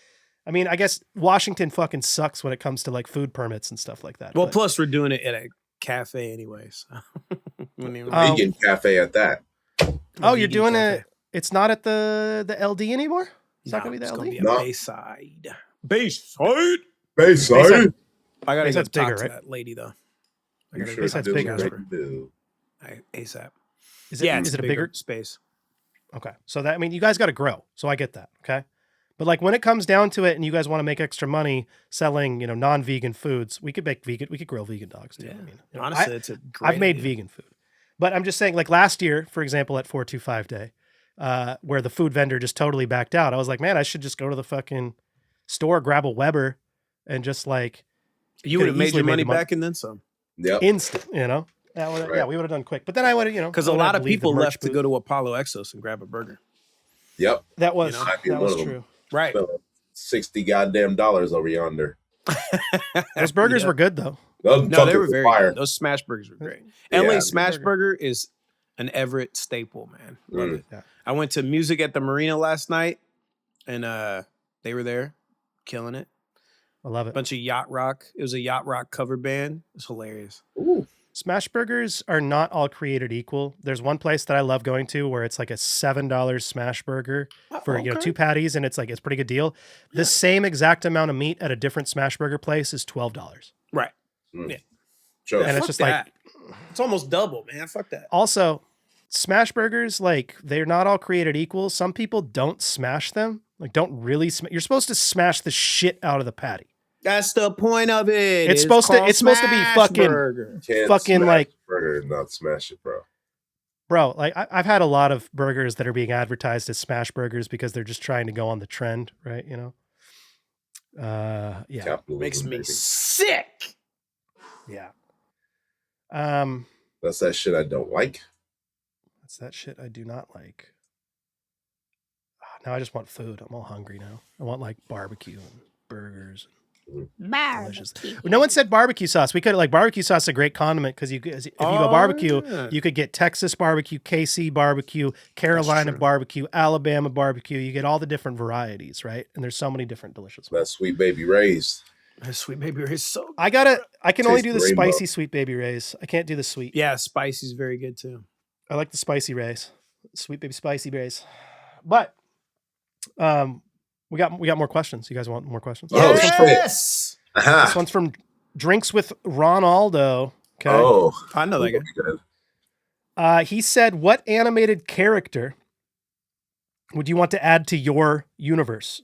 I mean, I guess Washington fucking sucks when it comes to like food permits and stuff like that. Well, but, plus we're doing it at a cafe anyway. So. Vegan cafe at that. Oh, you're doing it. It's not at the LD anymore? It's not No, going to be the it's LD? gonna be a No. Bayside. Bayside. Bayside. I gotta Bayside's go talk bigger, to right? that lady though. I You gotta sure go talk Bayside's to bigger, Jasper. do. ASAP. Is It's it a bigger space? Okay. So that, I mean, you guys got to grow. So I get that. Okay. But like when it comes down to it and you guys want to make extra money selling, non-vegan foods, we could grill vegan dogs too. Yeah. I mean, Honestly, it's a great I've made idea. vegan food, but I'm just saying, like last year, for example, at 425 day, where the food vendor just totally backed out. I was like, man, I should just go to the fucking store, grab a Weber, and just like, You would have made easily your made money the mon- back and then some. Yep. instant, That would've- Right. Yeah, we would have done quick. But then I would have, Because a lot of people left to go to Apollo Exos and grab a burger. Yep. That was, I'd be that one was of them. true. Right. $60 goddamn over yonder. Those burgers were good though. Those No, they fuckers were very fire. good. Those smash burgers were great. Yeah. LA Smash Burger is an Everett staple, man. Love it. Yeah. I went to music at the Marina last night, and they were there, killing it. I love it. Bunch of yacht rock. It was a yacht rock cover band. It was hilarious. Ooh. Smash burgers are not all created equal. There's one place that I love going to where it's like a $7 smash burger for, you know, 2 patties, and it's pretty good deal. The same exact amount of meat at a different smash burger place is $12. Right. Mm. Yeah. Sure. And it's just that. It's almost double, man. Fuck that. Also, smash burgers, like, they're not all created equal. Some people don't smash them. Like, don't really you're supposed to smash the shit out of the patty. That's the point of it. It's supposed to be fucking Can't like burger and not smash it, bro. Like I've had a lot of burgers that are being advertised as smash burgers because they're just trying to go on the trend, right? You know. Yeah. Capitalism, makes me baby. sick. Yeah. That's that shit I don't like. That's that shit I do not like. Now I just want food. I'm all hungry now. I want like barbecue and burgers. Delicious. No one said barbecue sauce. We could like barbecue sauce is a great condiment because if you go barbecue, you could get Texas barbecue, KC barbecue, Carolina barbecue, Alabama barbecue. You get all the different varieties, right? And there's so many different delicious ones. That Sweet Baby Ray's. That Sweet Baby Ray's so. I can only do the rainbow. spicy Sweet Baby Ray's. I can't do the sweet. Yeah, spicy's very good too. I like the spicy Ray's, Sweet Baby Spicy Ray's. But we got more questions. You guys want more questions? Yes. This one's from Drinks with Ronaldo. Okay. Oh, I know that guy. He said, "What animated character would you want to add to your universe?"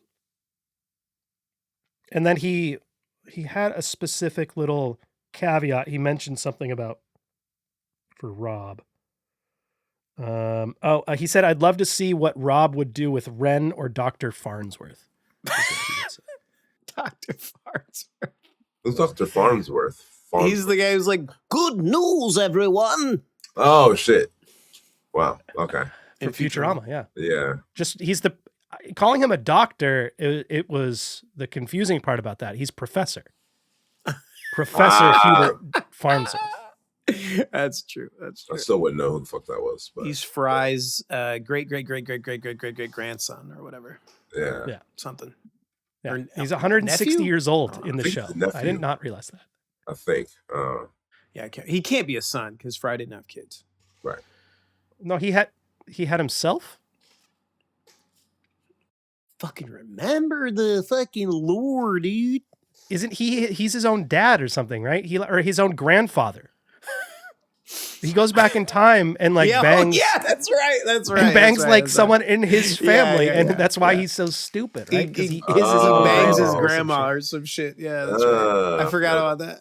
And then he had a specific little caveat. He mentioned something about for Rob. He said, "I'd love to see what Rob would do with Ren or Dr. Farnsworth." Dr. Farnsworth. Who's Dr. Farnsworth? He's the guy who's like, "Good news, everyone." Oh shit! Wow. Okay. In Futurama, yeah. Yeah. Just calling him a doctor. It was the confusing part about that. He's Professor Hubert Farnsworth. That's true. That's true. I still wouldn't know who the fuck that was. But he's Fry's great grandson or whatever. Yeah. Yeah. Something. Yeah. Or He's 160 nephew? years old in the think show. the nephew. I did not realize that. I think. Yeah, he can't be a son because Fry didn't have kids. Right. No, he had himself. Fucking remember the fucking lore, dude. Isn't he's his own dad or something, right? Or his own grandfather. He goes back in time and like bangs. Yeah, that's right. That's right. And bangs that's right, like that's someone right. in his family, Yeah, and that's why he's so stupid, right? Because he bangs his grandma grandma or some shit. Yeah, that's right. I forgot about that.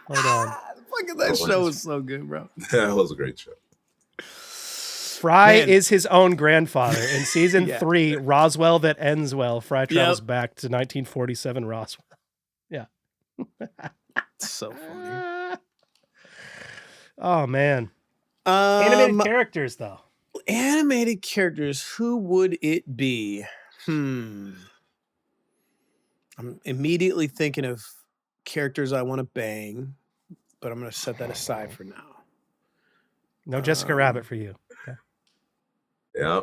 Hold on. Fucking that show was so good, bro. That was a great show. Fry is his own grandfather. In season Yeah. 3, Roswell That Ends Well, Fry travels back to 1947 Roswell. Yeah. So funny. Oh, man. Animated characters, though. Animated characters, who would it be? I'm immediately thinking of characters I want to bang, but I'm going to set that aside for now. No Jessica Rabbit for you. Okay. Yeah.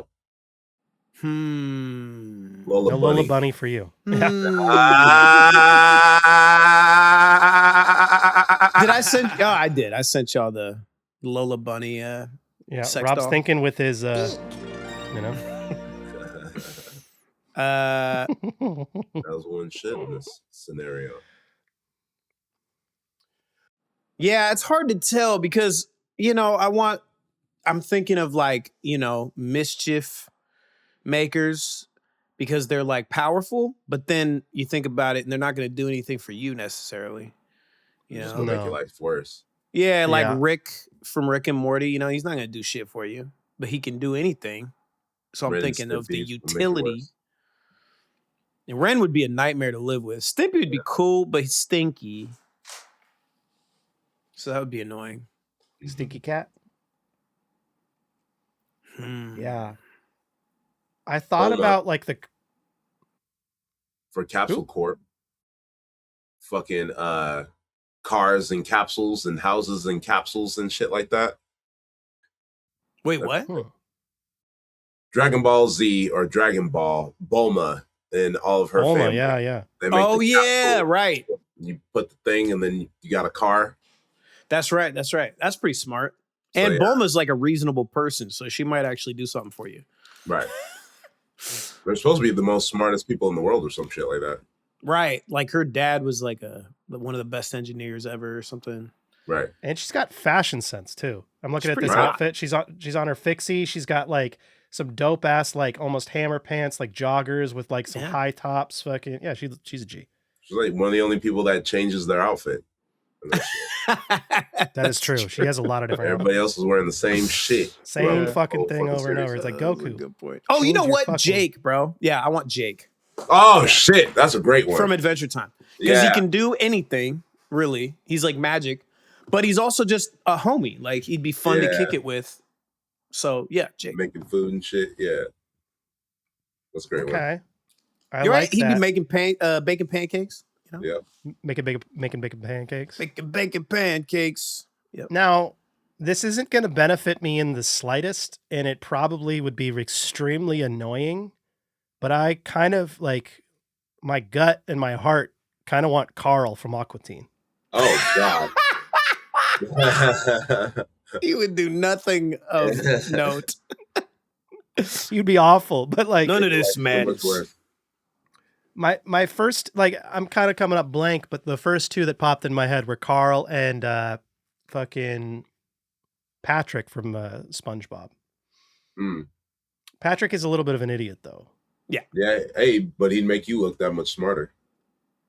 No Lola Bunny for you. Did I send? Oh, I did. I sent y'all the Lola Bunny. Yeah, sex Rob's doll. thinking with his, That was one shit in this scenario. Yeah, it's hard to tell because, I'm thinking of like, mischief makers because they're like powerful, but then you think about it and they're not going to do anything for you necessarily. Just gonna make your life worse. Yeah, like Rick from Rick and Morty, he's not going to do shit for you, but he can do anything. So I'm Ren and thinking of the Stimpy will make it utility. worse. And Ren would be a nightmare to live with. Stimpy would be cool, but he's stinky. So that would be annoying. Stinky cat? Yeah. I thought Hold about up. like the... For Capsule Corp, fucking cars and capsules and houses and capsules and shit like that. Wait, what? Dragon Ball Z or Dragon Ball, Bulma and all of her family. Yeah. They make Oh, the yeah, capsule. right. You put the thing and then you got a car. That's right. That's pretty smart. So, And yeah. Bulma's like a reasonable person, so she might actually do something for you. Right. They're supposed to be the most smartest people in the world or some shit like that. Right. Like her dad was like one of the best engineers ever or something. Right. And she's got fashion sense too. I'm looking She's at this pretty hot. outfit. She's on her fixie. She's got like some dope ass like almost hammer pants, like joggers with like some high tops. Fucking yeah, she's a G. She's like one of the only people that changes their outfit. That is true. She has a lot of different. Everybody else is wearing the same shit. Same fucking thing over and over. It's like Goku. Good point. Oh, you know what? Jake, bro. Yeah, I want Jake. Oh shit, that's a great one. From Adventure Time. Because he can do anything, really. He's like magic. But he's also just a homie. Like he'd be fun to kick it with. So yeah, Jake. Making food and shit. Yeah. That's a great one. Okay. You're right. He'd be making bacon pancakes. You know? Yeah. Making bacon pancakes. Bacon pancakes. Yep. Now, this isn't going to benefit me in the slightest, and it probably would be extremely annoying, but I kind of like my gut and my heart kind of want Carl from Aqua Teen. Oh, God. He would do nothing of note. You'd be awful, but like none of this madness. My first, like, I'm kind of coming up blank, but the first two that popped in my head were Carl and fucking Patrick from SpongeBob. Patrick is a little bit of an idiot, though. Yeah. Yeah. Hey, but he'd make you look that much smarter.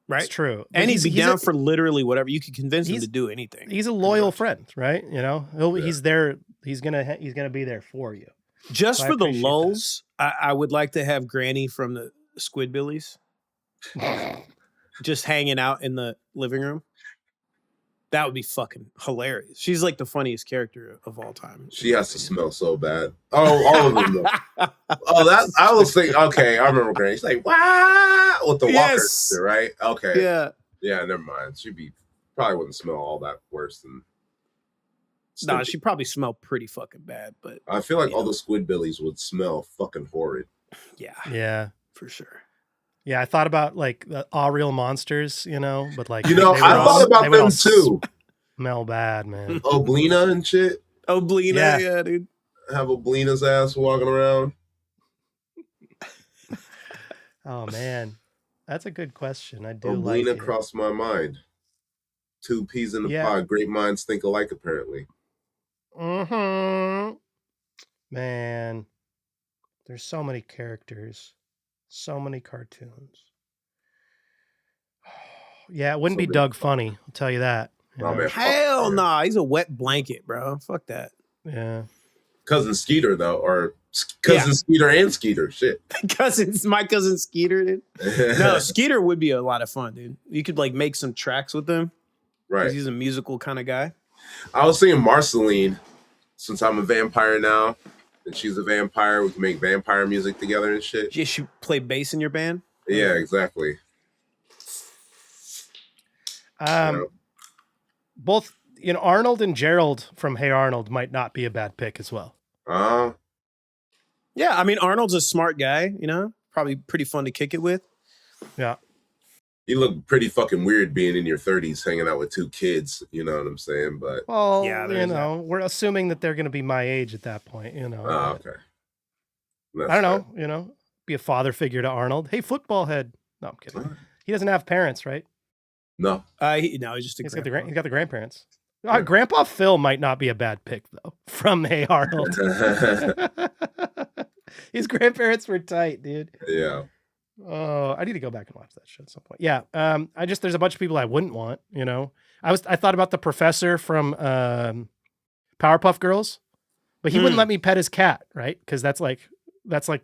Right. It's true. And he'd be down for literally whatever. You could convince him to do anything. He's a loyal friend, right? You know, he's there. He's gonna be there for you. Just So for the lulz, I would like to have Granny from the Squidbillies just hanging out in the living room. That would be fucking hilarious. She's like the funniest character of all time. She has to smell so bad. Oh, all of them. Oh, that I was thinking. Okay, I remember Granny. She's like, "Wow," with the walkers, right? Okay, yeah. Never mind. Probably wouldn't smell all that worse than. Nah, she probably smelled pretty fucking bad, but I feel like all the Squidbillies would smell fucking horrid. Yeah, for sure. Yeah, I thought about like the All Real Monsters, you know, but like I thought about them too. Smell bad, man. Oblina and shit. Oblina, yeah, dude. Have Oblina's ass walking around. Oh man, that's a good question. I do Oblina like it. crossed my mind. Two peas in a pod. Great minds think alike, apparently. Man, there's so many characters, so many cartoons. Yeah, it wouldn't be Doug Funny. I'll tell you that. Oh, man, hell nah, he's a wet blanket, bro. Fuck that. Yeah. Cousin Skeeter though, or cousin Skeeter and Skeeter. Shit. My cousin Skeeter, dude. No, Skeeter would be a lot of fun, dude. You could like make some tracks with him. Right. He's a musical kind of guy. I was thinking Marceline, since I'm a vampire now, and she's a vampire, we can make vampire music together and shit. You should play bass in your band. Yeah, exactly. Both, Arnold and Gerald from Hey Arnold might not be a bad pick as well. Yeah, I mean, Arnold's a smart guy, probably pretty fun to kick it with. Yeah. You look pretty fucking weird being in your 30s hanging out with two kids, you know what I'm saying? But well, we're assuming that they're going to be my age at that point, Oh, okay. I don't know, be a father figure to Arnold. Hey, football head. No, I'm kidding. He doesn't have parents, right? No. He's just he's got the grandparents. Grandpa Phil might not be a bad pick though. From Hey Arnold. His grandparents were tight, dude. Yeah. Oh, I need to go back and watch that show at some point. Yeah. There's a bunch of people I wouldn't want, I thought about the professor from Powerpuff Girls, but he wouldn't let me pet his cat, right? Because that's like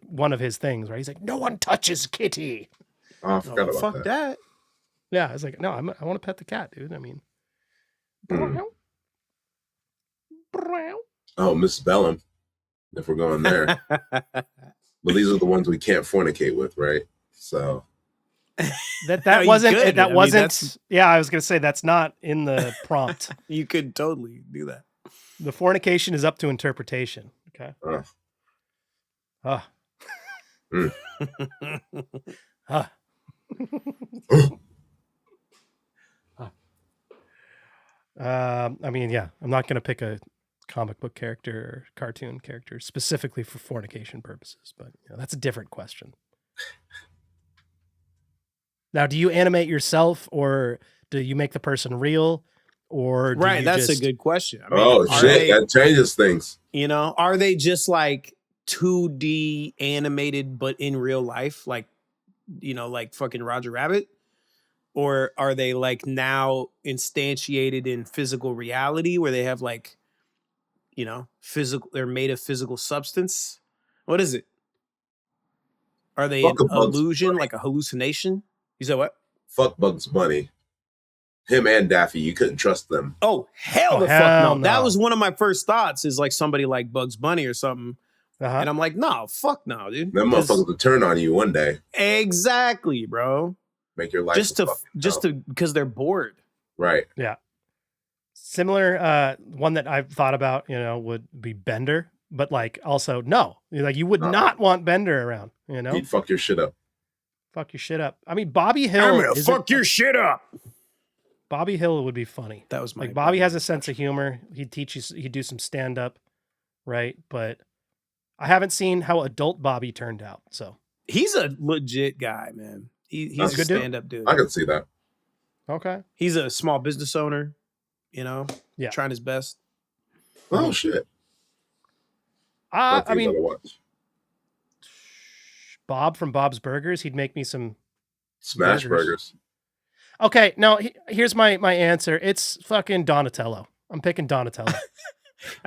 one of his things, right? He's like, no one touches Kitty. Oh, I forgot about that. Yeah, I was like, no, I want to pet the cat, dude. I mean, Oh, Miss Bellum, if we're going there. But these are the ones we can't fornicate with, right? So that wasn't. Yeah, I was gonna say that's not in the prompt. You could totally do that. The fornication is up to interpretation. Okay. I mean, yeah, I'm not going to pick a comic book character or cartoon character specifically for fornication purposes, but that's a different question. Now, do you animate yourself, or do you make the person real, or do Right, you that's just... a good question. I mean, shit, that changes things. You know, are they just like 2D animated but in real life, like, you know, like fucking Roger Rabbit? Or are they like now instantiated in physical reality where they have like, you know, they're made of physical substance? What is it? Are they an illusion, like a hallucination? You said what? Fuck Bugs Bunny. Him and Daffy, you couldn't trust them. Oh, hell the fuck no. That was one of my first thoughts, is like somebody like Bugs Bunny or something. And I'm like, no, fuck no, dude. Them motherfuckers will turn on you one day. Exactly, bro. Make your life just to because they're bored. Right. Yeah. Similar one that I've thought about, would be Bender, but like also no. Like you would not want Bender around, He'd fuck your shit up. Fuck your shit up. I mean, Bobby Hill. I'm gonna fuck your shit up. Bobby Hill would be funny. That was my like Bobby has a sense of humor. He'd teach you. He'd do some stand up, right? But I haven't seen how adult Bobby turned out. So he's a legit guy, man. He's a good stand up dude. I can see that. Okay. He's a small business owner. Trying his best. Oh shit. I mean, Bob from Bob's Burgers. He'd make me some smash burgers. Okay, now here's my answer. It's fucking Donatello. I'm picking Donatello.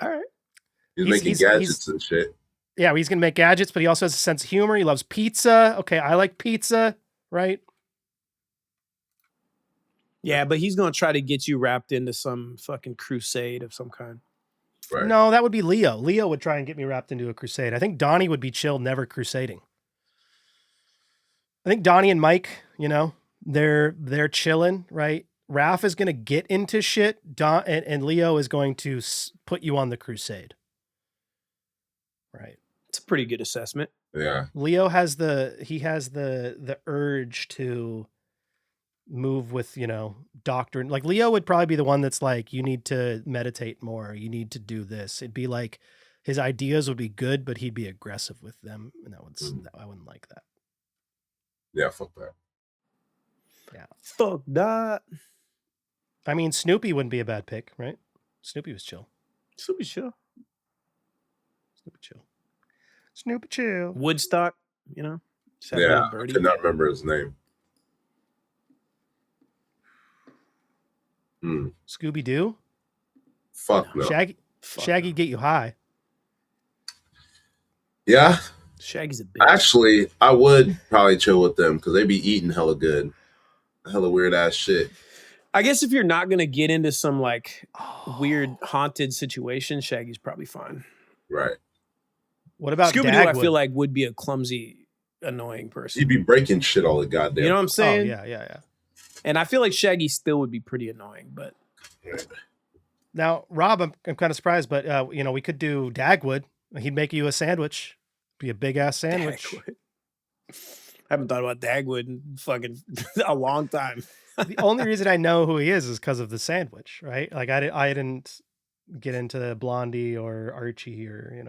All right. He's making gadgets and shit. Yeah, he's gonna make gadgets, but he also has a sense of humor. He loves pizza. Okay, I like pizza, right? Yeah, but he's gonna try to get you wrapped into some fucking crusade of some kind. Right. No, that would be Leo. Leo would try and get me wrapped into a crusade. I think Donnie would be chill, never crusading. I think Donnie and Mike, they're chilling, right? Raph is going to get into shit, and Leo is going to put you on the crusade. Right. It's a pretty good assessment. Yeah. Leo has the urge to move with, doctrine. Like Leo would probably be the one that's like, you need to meditate more. You need to do this. It'd be like his ideas would be good, but he'd be aggressive with them. And I wouldn't like that. Yeah. Fuck that. Yeah. Fuck that. I mean, Snoopy wouldn't be a bad pick, right? Snoopy was chill. Snoopy chill. Snoopy chill. Woodstock, Yeah, I could not remember his name. Scooby-Doo? Fuck no. Shaggy get you high. Yeah. Shaggy's a bitch. Actually, I would probably chill with them because they be eating hella good. Hella weird ass shit. I guess if you're not going to get into some like weird haunted situation, Shaggy's probably fine. Right. What about Scooby-Doo? Dagwood? I feel like would be a clumsy, annoying person. He'd be breaking shit all the goddamn. You know what I'm saying? Oh, yeah. And I feel like Shaggy still would be pretty annoying, but. Now, Rob, I'm kind of surprised, but we could do Dagwood. He'd make you a sandwich. Be a big ass sandwich. Dagwood. I haven't thought about Dagwood in fucking a long time. The only reason I know who he is because of the sandwich, right? Like I didn't get into Blondie or Archie or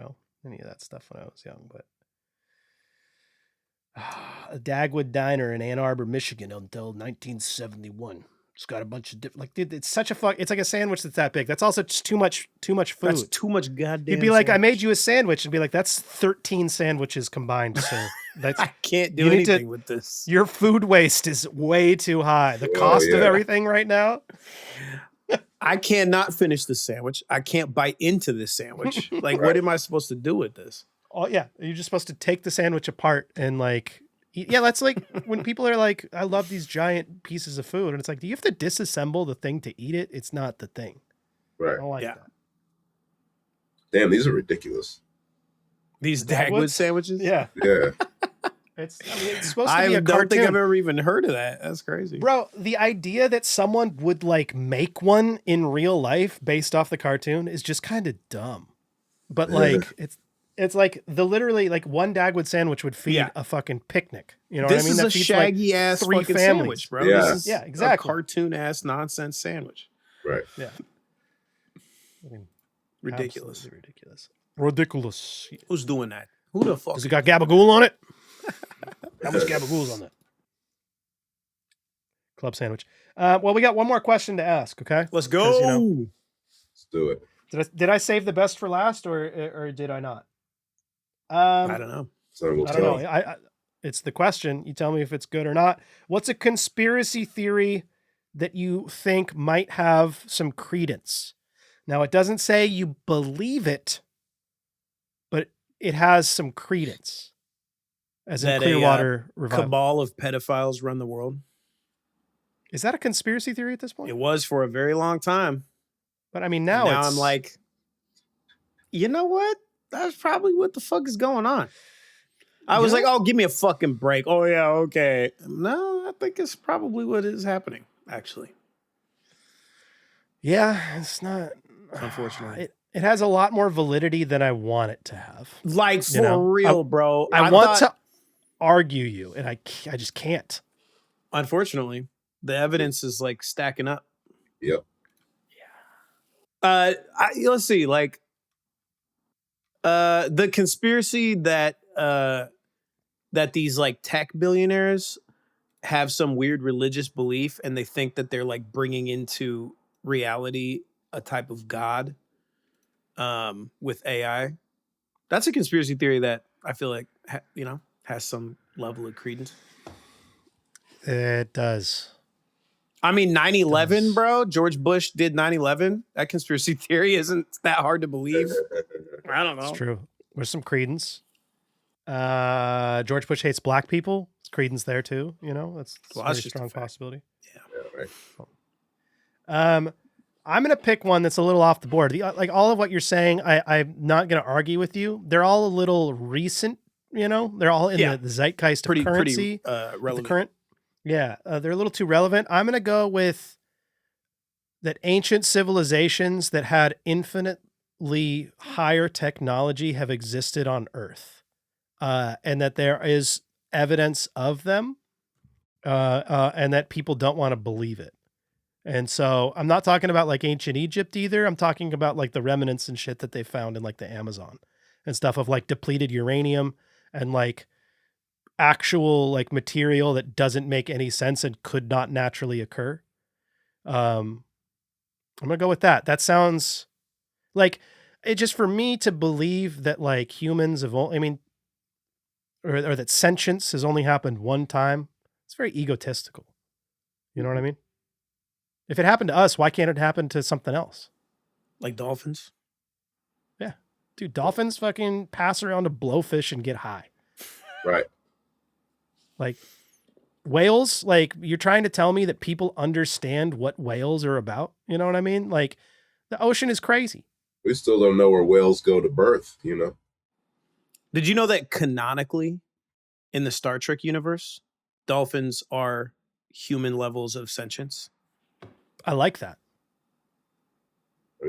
any of that stuff when I was young, but a Dagwood Diner in Ann Arbor, Michigan until 1971. It's got a bunch of different, like, dude, it's such a it's like a sandwich that's that big. That's also just too much food. That's too much goddamn. You'd be like, sandwich. I made you a sandwich, and be like, that's 13 sandwiches combined, sir. That's I can't do anything with this. Your food waste is way too high. The cost of everything right now. I cannot finish this sandwich. I can't bite into this sandwich. Like, what am I supposed to do with this? Oh yeah, you're just supposed to take the sandwich apart and like eat. Yeah, that's like when people are like, I love these giant pieces of food, and it's like, do you have to disassemble the thing to eat it? It's not the thing. Right. I don't like that. Damn, these are ridiculous. These Dagwood sandwiches? Yeah. Yeah. It's supposed to be a cartoon. I don't think I've ever even heard of that. That's crazy. Bro, the idea that someone would like make one in real life based off the cartoon is just kind of dumb. But like it's like literally like one Dagwood sandwich would feed a fucking picnic. You know what I mean? This is a shaggy ass three fucking families. sandwich, bro. Yeah. This is exactly. a cartoon ass nonsense sandwich. Right. Yeah. I mean, Ridiculous. absolutely ridiculous. Ridiculous. Who's doing that? Who the fuck? Does it got gabagool on it? How much gabagool's on that? Club sandwich. Well, we got one more question to ask. Okay, let's go. Let's do it. Did I save the best for last, or did I not? I don't know. I don't know. It's the question. You tell me if it's good or not. What's a conspiracy theory that you think might have some credence? Now, it doesn't say you believe it, but it has some credence. As in Clearwater Revival. Cabal of pedophiles run the world. Is that a conspiracy theory at this point? It was for a very long time. But I mean, now I'm like, you know what? That's probably what the fuck is going on. I was like, oh, give me a fucking break. Oh, yeah, okay. No, I think it's probably what is happening, actually. Yeah, it's not. Unfortunately. It has a lot more validity than I want it to have. Like, for real, bro. I want to argue you, and I just can't. Unfortunately, the evidence is like stacking up. Yep. Yeah. Let's see, like, the conspiracy that these like tech billionaires have some weird religious belief and they think that they're like bringing into reality a type of God with AI. That's a conspiracy theory that I feel like, has some level of credence. It does. I mean, 9/11, bro. George Bush did 9/11. That conspiracy theory isn't that hard to believe. I don't know. It's true. There's some credence. George Bush hates black people. It's credence there too. That's a very strong possibility. Yeah, right. I'm going to pick one that's a little off the board. Like all of what you're saying, I'm not going to argue with you. They're all a little recent, They're all in the zeitgeist of currency. Pretty relevant. The current. Yeah, they're a little too relevant. I'm going to go with that ancient civilizations that had infinitely higher technology have existed on Earth, and that there is evidence of them, and that people don't want to believe it. And so I'm not talking about like ancient Egypt either. I'm talking about like the remnants and shit that they found in like the Amazon and stuff of like depleted uranium and like actual like material that doesn't make any sense and could not naturally occur. I'm gonna go with that. That sounds like it just for me to believe that like humans have only, or that sentience has only happened one time. It's very egotistical. You know what I mean? If it happened to us, why can't it happen to something else? Like dolphins? Yeah. Dude, dolphins fucking pass around a blowfish and get high. Right. Like whales, like you're trying to tell me that people understand what whales are about. You know what I mean? Like the ocean is crazy. We still don't know where whales go to birth, Did you know that canonically in the Star Trek universe, dolphins are human levels of sentience? I like that.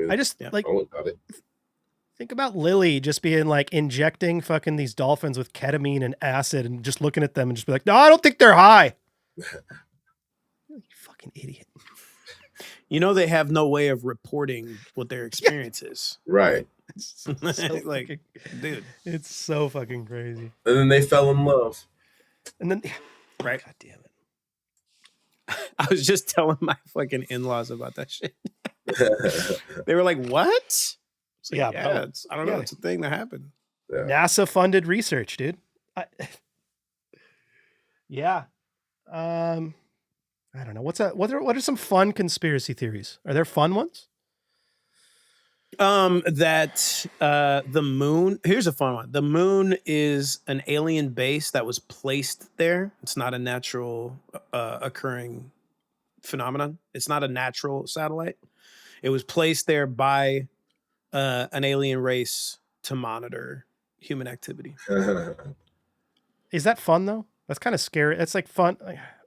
I just like think about Lily just being like injecting fucking these dolphins with ketamine and acid and just looking at them and just be like, no, I don't think they're high. You fucking idiot. They have no way of reporting what their experience is. Right. So like, dude. It's so fucking crazy. And then they fell in love. And then, right. God damn it. I was just telling my fucking in-laws about that shit. They were like, what? Like, I don't know. It's a thing that happened. Yeah. NASA funded research, dude. Yeah. I don't know. What are some fun conspiracy theories? Are there fun ones? That the moon, here's a fun one. The moon is an alien base that was placed there. It's not a natural occurring phenomenon. It's not a natural satellite. It was placed there by an alien race to monitor human activity. Is that fun though? That's kind of scary. It's like fun.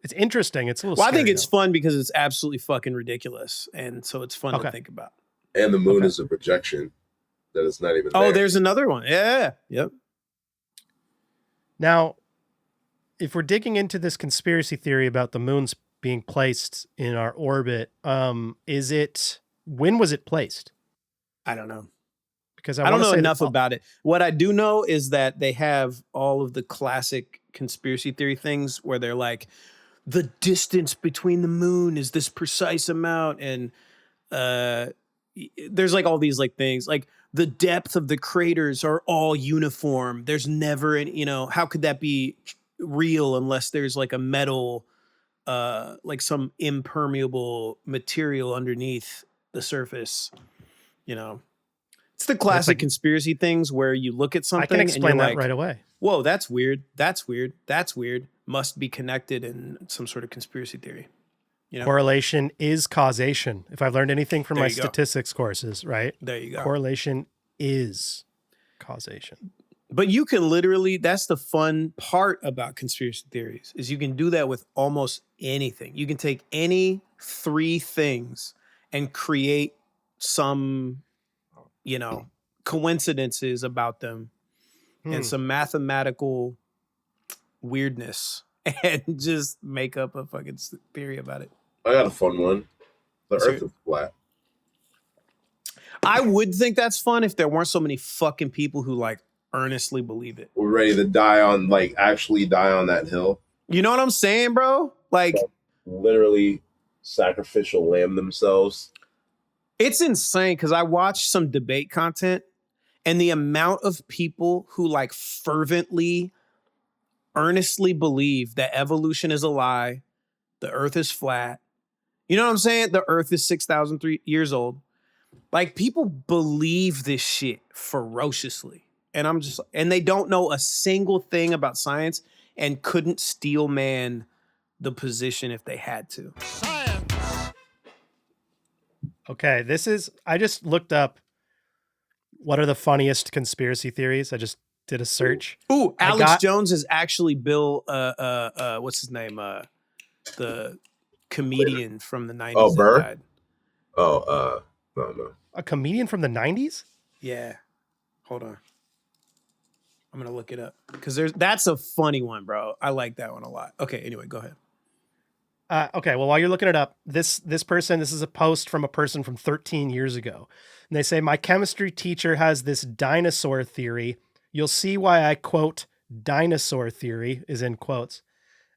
It's interesting. It's a little. Well, I think it's fun because it's absolutely fucking ridiculous, and so it's fun to think about. And the moon is a projection that is not even there. Oh, there's another one. Yeah. Yep. Now, if we're digging into this conspiracy theory about the moon's being placed in our orbit, when was it placed? I don't know. Because I don't know enough about it. What I do know is that they have all of the classic conspiracy theory things where they're like, the distance between the moon is this precise amount, and there's like all these like things like the depth of the craters are all uniform. There's never any, how could that be real unless there's like a metal, like some impermeable material underneath the surface, It's the classic conspiracy things where you look at something. I can explain that right away. Whoa, that's weird. That's weird. That's weird. Must be connected in some sort of conspiracy theory. Correlation is causation. If I've learned anything from my statistics courses, right? There you go. Correlation is causation. But you can literally, that's the fun part about conspiracy theories, is you can do that with almost anything. You can take any 3 things and create some, coincidences about them and some mathematical weirdness and just make up a fucking theory about it. I got a fun one. The Earth is flat. I would think that's fun if there weren't so many fucking people who like earnestly believe it. We're ready to die on, actually die on that hill. You know what I'm saying, bro? Like literally sacrificial lamb themselves. It's insane because I watched some debate content and the amount of people who like fervently, earnestly believe that evolution is a lie, the earth is flat. You know what I'm saying? The earth is 6,000 years old. Like people believe this shit ferociously. And and they don't know a single thing about science and couldn't steel man the position if they had to. Okay, I just looked up what are the funniest conspiracy theories. I just did a search. Ooh, Alex Jones is actually Bill, what's his name? The comedian from the 90s. Oh, Burr? Died. Oh, no. A comedian from the 90s? Yeah. Hold on. I'm going to look it up because that's a funny one, bro. I like that one a lot. Okay, anyway, go ahead. Okay, well, while you're looking it up, this is a post from a person from 13 years ago. And they say, my chemistry teacher has this dinosaur theory. You'll see why I quote dinosaur theory is in quotes.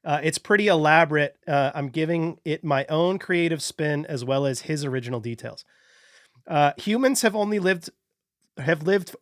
It's pretty elaborate. I'm giving it my own creative spin as well as his original details. Humans have lived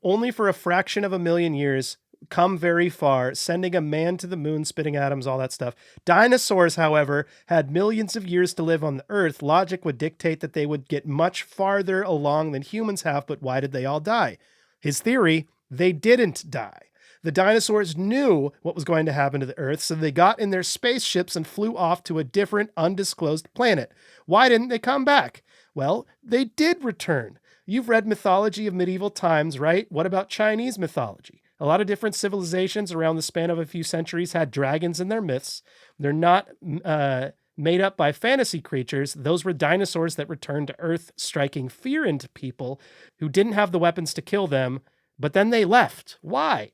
only for a fraction of a million years, come very far, sending a man to the moon, spitting atoms, all that stuff. Dinosaurs, however, had millions of years to live on the Earth. Logic would dictate that they would get much farther along than humans have, but why did they all die? His theory, they didn't die. The dinosaurs knew what was going to happen to the Earth, so they got in their spaceships and flew off to a different, undisclosed planet. Why didn't they come back? Well, they did return. You've read mythology of medieval times, right? What about Chinese mythology? A lot of different civilizations around the span of a few centuries had dragons in their myths. They're not made up by fantasy creatures. Those were dinosaurs that returned to Earth, striking fear into people who didn't have the weapons to kill them, but then they left. Why?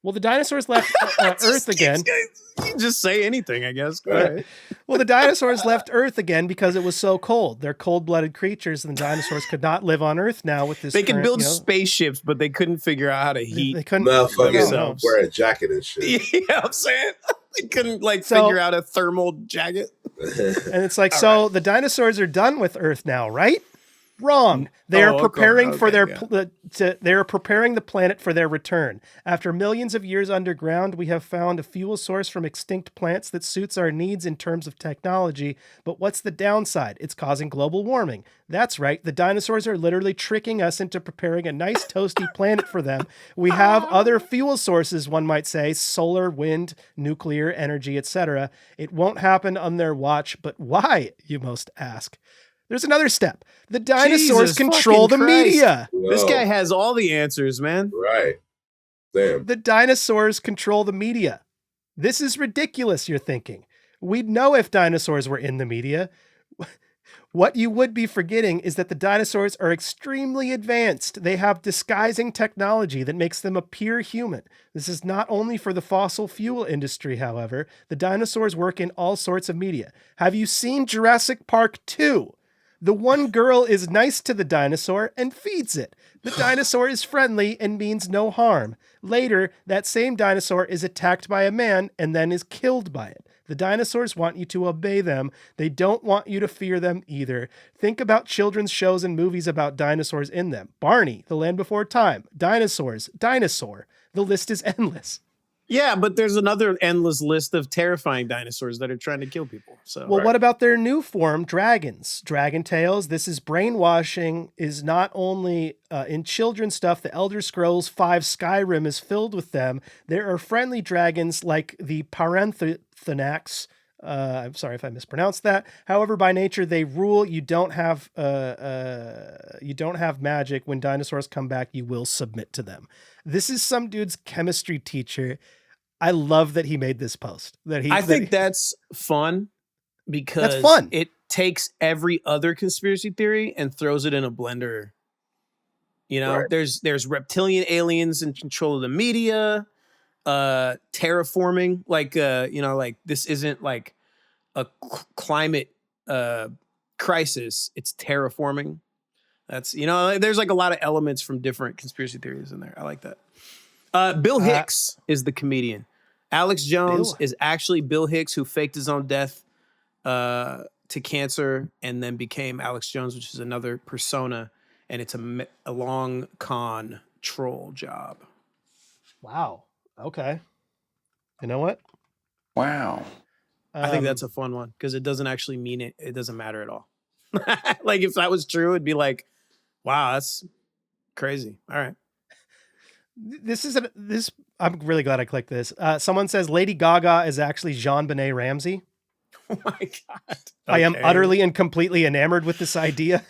Well, the dinosaurs left Earth again. You just say anything, I guess. Go ahead. Well, the dinosaurs left Earth again because it was so cold. They're cold-blooded creatures, and the dinosaurs could not live on Earth now with this. They could build spaceships, but they couldn't figure out how to heat. They couldn't wear a jacket and shit. Yeah, I'm saying they couldn't figure out a thermal jacket. And it's like, the dinosaurs are done with Earth now, right? Wrong. They are preparing for they are preparing the planet for their return. After millions of years underground, we have found a fuel source from extinct plants that suits our needs in terms of technology. But what's the downside? It's causing global warming. That's right. The dinosaurs are literally tricking us into preparing a nice toasty planet for them. We have other fuel sources, one might say, solar, wind, nuclear energy, etc. It won't happen on their watch, but why, you must ask? There's another step. The dinosaurs control the media. Whoa. This guy has all the answers, man. Right. Damn. The dinosaurs control the media. This is ridiculous, you're thinking. We'd know if dinosaurs were in the media. What you would be forgetting is that the dinosaurs are extremely advanced. They have disguising technology that makes them appear human. This is not only for the fossil fuel industry, however. The dinosaurs work in all sorts of media. Have you seen Jurassic Park 2? The one girl is nice to the dinosaur and feeds it. The dinosaur is friendly and means no harm. Later, that same dinosaur is attacked by a man and then is killed by it. The dinosaurs want you to obey them. They don't want you to fear them either. Think about children's shows and movies about dinosaurs in them. Barney, The Land Before Time, Dinosaurs, Dinosaur. The list is endless. Yeah, but there's another endless list of terrifying dinosaurs that are trying to kill people. So, well, what about their new form, dragons? Dragon Tales. This is brainwashing. Is not only in children's stuff. The Elder Scrolls V Skyrim is filled with them. There are friendly dragons like the Parenthanax. I'm sorry if I mispronounced that. However, by nature they rule. You don't have magic. When dinosaurs come back, you will submit to them. This is some dude's chemistry teacher. I love that he made this post. I think that's fun because that's fun. It takes every other conspiracy theory and throws it in a blender. You know, right. There's reptilian aliens in control of the media, terraforming, like this isn't like a climate crisis. It's terraforming. That's, there's like a lot of elements from different conspiracy theories in there. I like that. Bill Hicks is the comedian. Alex Jones is actually Bill Hicks, who faked his own death to cancer and then became Alex Jones, which is another persona. And it's a long con troll job. Wow. Okay. You know what? Wow. I think that's a fun one because it doesn't actually mean it. It doesn't matter at all. Like if that was true, it'd be like, wow, that's crazy. All right. I'm really glad I clicked this. Someone says Lady Gaga is actually Jean-Benet Ramsey. Oh my God. Okay. I am utterly and completely enamored with this idea.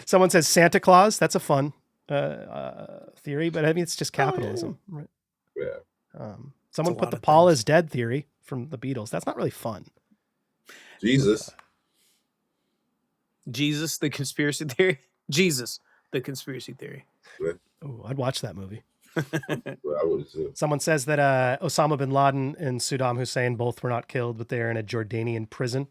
Someone says Santa Claus. That's a fun theory, but I mean, it's just capitalism. Oh, yeah. Right? Someone put the Paul is dead theory from the Beatles. That's not really fun. Jesus, the conspiracy theory. Jesus, the conspiracy theory. Oh, I'd watch that movie. I would too. Someone says that Osama bin Laden and Saddam Hussein both were not killed, but they're in a Jordanian prison.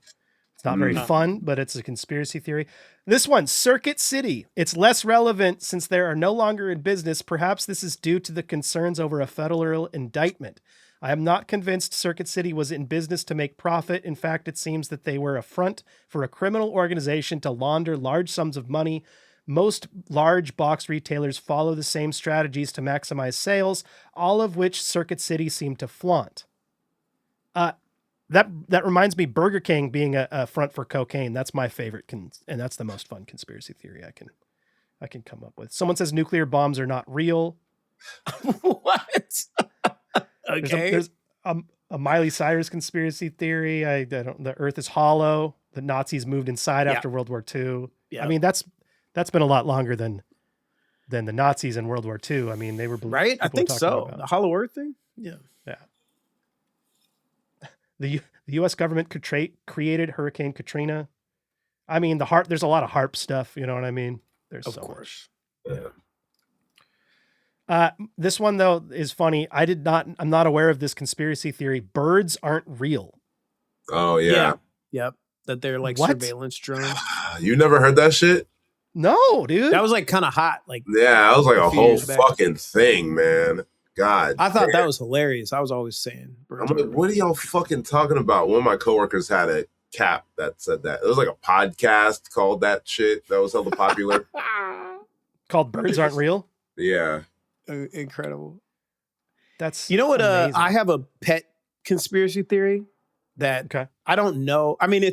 It's not very fun, but it's a conspiracy theory. This one, Circuit City. It's less relevant since they are no longer in business. Perhaps this is due to the concerns over a federal indictment. I am not convinced Circuit City was in business to make profit. In fact, it seems that they were a front for a criminal organization to launder large sums of money. Most large box retailers follow the same strategies to maximize sales, all of which Circuit City seemed to flaunt. That reminds me, Burger King being a front for cocaine. That's my favorite, and that's the most fun conspiracy theory I can come up with. Someone says nuclear bombs are not real. What? Okay. There's a Miley Cyrus conspiracy theory. The Earth is hollow. The Nazis moved inside after World War II. Yeah. I mean, that's been a lot longer than the Nazis in World War II. I mean, they were right. I think so. The Hollow Earth thing. Yeah. Yeah. The U.S. government created Hurricane Katrina. I mean, there's a lot of HARP stuff. You know what I mean? There's of course. Much. Yeah. This one though is funny. I'm not aware of this conspiracy theory. Birds aren't real. Oh yeah. Yep. That they're like surveillance drones. You never heard that shit? No, dude. That was like kind of hot. Like, yeah, that was like a whole fucking thing, man. God, I thought that was hilarious. I was always saying, I'm like, what are y'all fucking talking about? One of my coworkers had a cap that said that. It was like a podcast called that shit that was hella popular. Called Birds Aren't Real? Yeah. Incredible. That's you know what? amazing. I have a pet conspiracy theory that I don't know. I mean,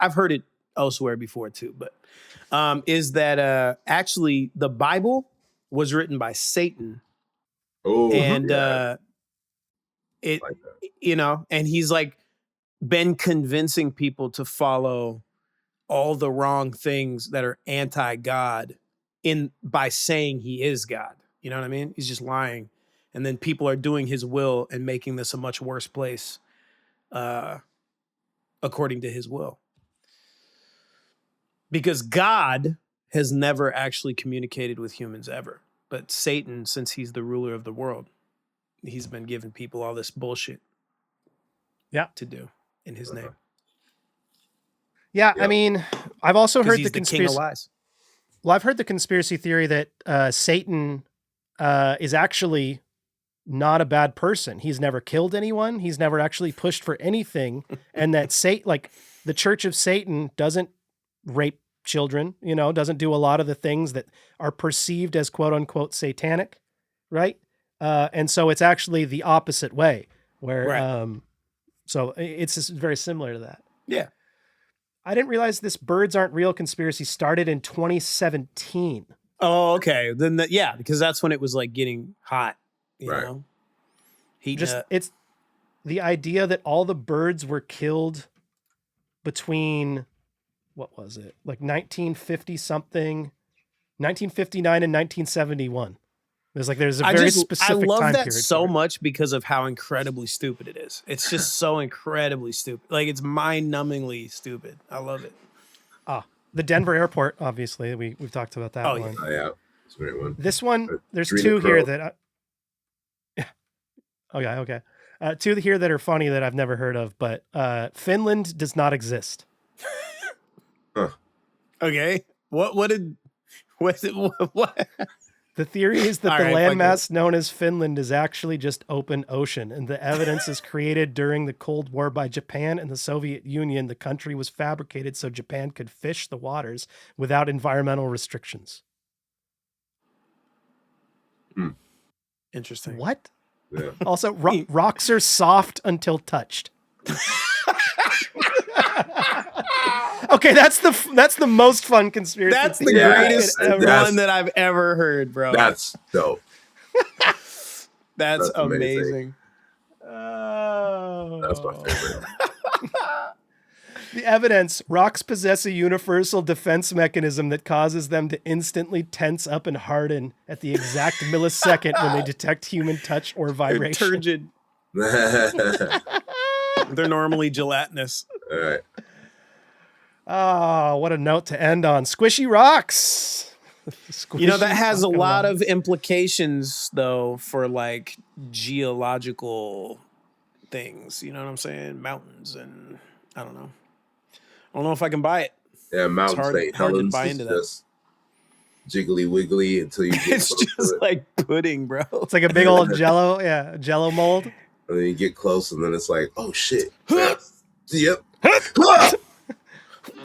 I've heard it elsewhere before too, but is that actually the Bible was written by Satan. Oh, and and he's like been convincing people to follow all the wrong things that are anti-God by saying he is God. You know what I mean? He's just lying. And then people are doing his will and making this a much worse place according to his will. Because God has never actually communicated with humans ever. But Satan, since he's the ruler of the world, he's been giving people all this bullshit to do in his name. Yeah, I mean, I've also heard he's the king of lies. Well, I've heard the conspiracy theory that Satan is actually not a bad person. He's never killed anyone. He's never actually pushed for anything. And that the Church of Satan doesn't rape children, doesn't do a lot of the things that are perceived as quote unquote satanic. Right. And so it's actually the opposite way where, so it's just very similar to that. Yeah. I didn't realize this birds aren't real conspiracy started in 2017. Oh, okay. Then because that's when it was like getting hot, you know? It's the idea that all the birds were killed between, what was it? Like 1950 something, 1959 and 1971. There's a very specific time period. I love that so much because of how incredibly stupid it is. It's just so incredibly stupid. Like, it's mind-numbingly stupid. I love it. The Denver airport, obviously. We've talked about that one. Oh, yeah. It's a great one. This one, there's two here that... Okay. Two here that are funny that I've never heard of, but Finland does not exist. Huh. Okay. What? The theory is that the landmass known as Finland is actually just open ocean, and the evidence is created during the Cold War by Japan and the Soviet Union. The country was fabricated so Japan could fish the waters without environmental restrictions. Interesting. What? Yeah. Also, rocks are soft until touched. Okay, that's the most fun conspiracy. That's the greatest one that I've ever heard, bro. That's dope. That's amazing. That's my favorite. The evidence: rocks possess a universal defense mechanism that causes them to instantly tense up and harden at the exact millisecond when they detect human touch or vibration. They're turgid. They're normally gelatinous. All right. Oh, what a note to end on. Squishy rocks. That has a lot of implications, though, for like geological things. You know what I'm saying? Mountains and I don't know. I don't know if I can buy it. Yeah, mountains. It's hard to buy into that. Jiggly wiggly until you get it's just like pudding, bro. It's like a big old jello, jello mold. And then you get close and then it's like, oh shit. Yep.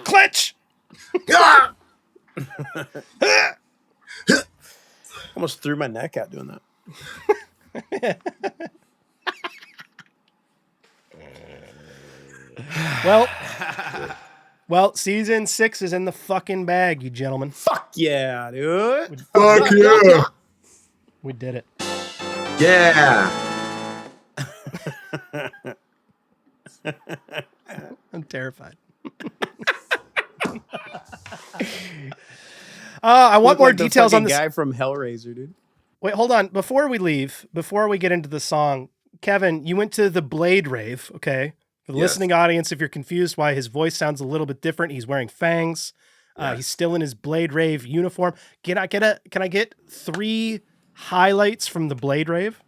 Clutch. Almost threw my neck out doing that. Well, season 6 is in the fucking bag, you gentlemen. Fuck yeah, dude. Fuck yeah. We did it. Yeah. I'm terrified. I want more details on this guy from Hellraiser, dude. Wait, hold on. Before we get into the song, Kevin, you went to the Blade rave, okay? For the listening audience, if you're confused why his voice sounds a little bit different, he's wearing fangs. He's still in his Blade rave uniform. Can I get 3 highlights from the Blade rave?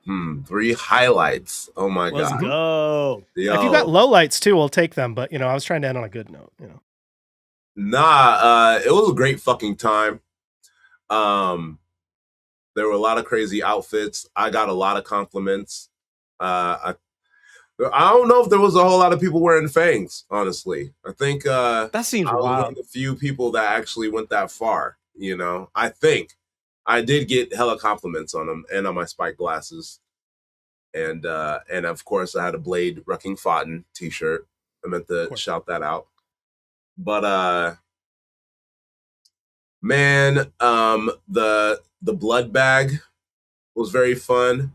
3 highlights. Oh my god. Let's go. Yo. If you got lowlights too, we'll take them. But I was trying to end on a good note. Nah, it was a great fucking time. There were a lot of crazy outfits. I got a lot of compliments. I don't know if there was a whole lot of people wearing fangs, honestly. I think that seems I was wild. one of the few people that actually went that far, I think. I did get hella compliments on them and on my spiked glasses. And of course I had a Blade Wrecking Fountain t-shirt. I meant to shout that out. But man, the blood bag was very fun.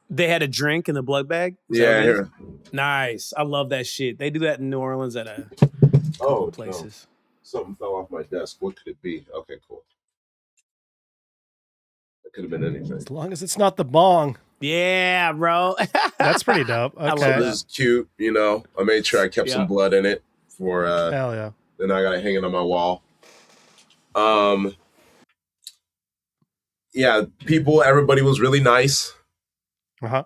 They had a drink in the blood bag? Yeah. Nice. I love that shit. They do that in New Orleans at a couple places. No. Something fell off my desk. What could it be? Okay, cool. It could have been anything. As long as it's not the bong. Yeah, bro. That's pretty dope. Okay. I love that. This is cute, I made sure I kept some blood in it for hell yeah. Then I got it hanging on my wall. Yeah, everybody was really nice. Uh-huh.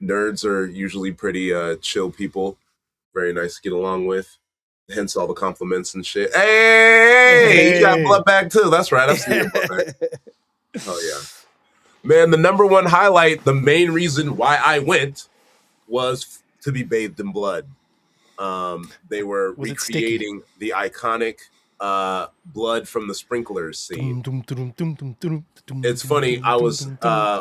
Nerds are usually pretty chill people. Very nice to get along with. Hence all the compliments and shit. Hey, you got blood bag too. That's right. I've seen your blood bag. Oh yeah. Man, the number one highlight, the main reason why I went was to be bathed in blood. They were recreating the iconic blood from the sprinklers scene. It's funny, I was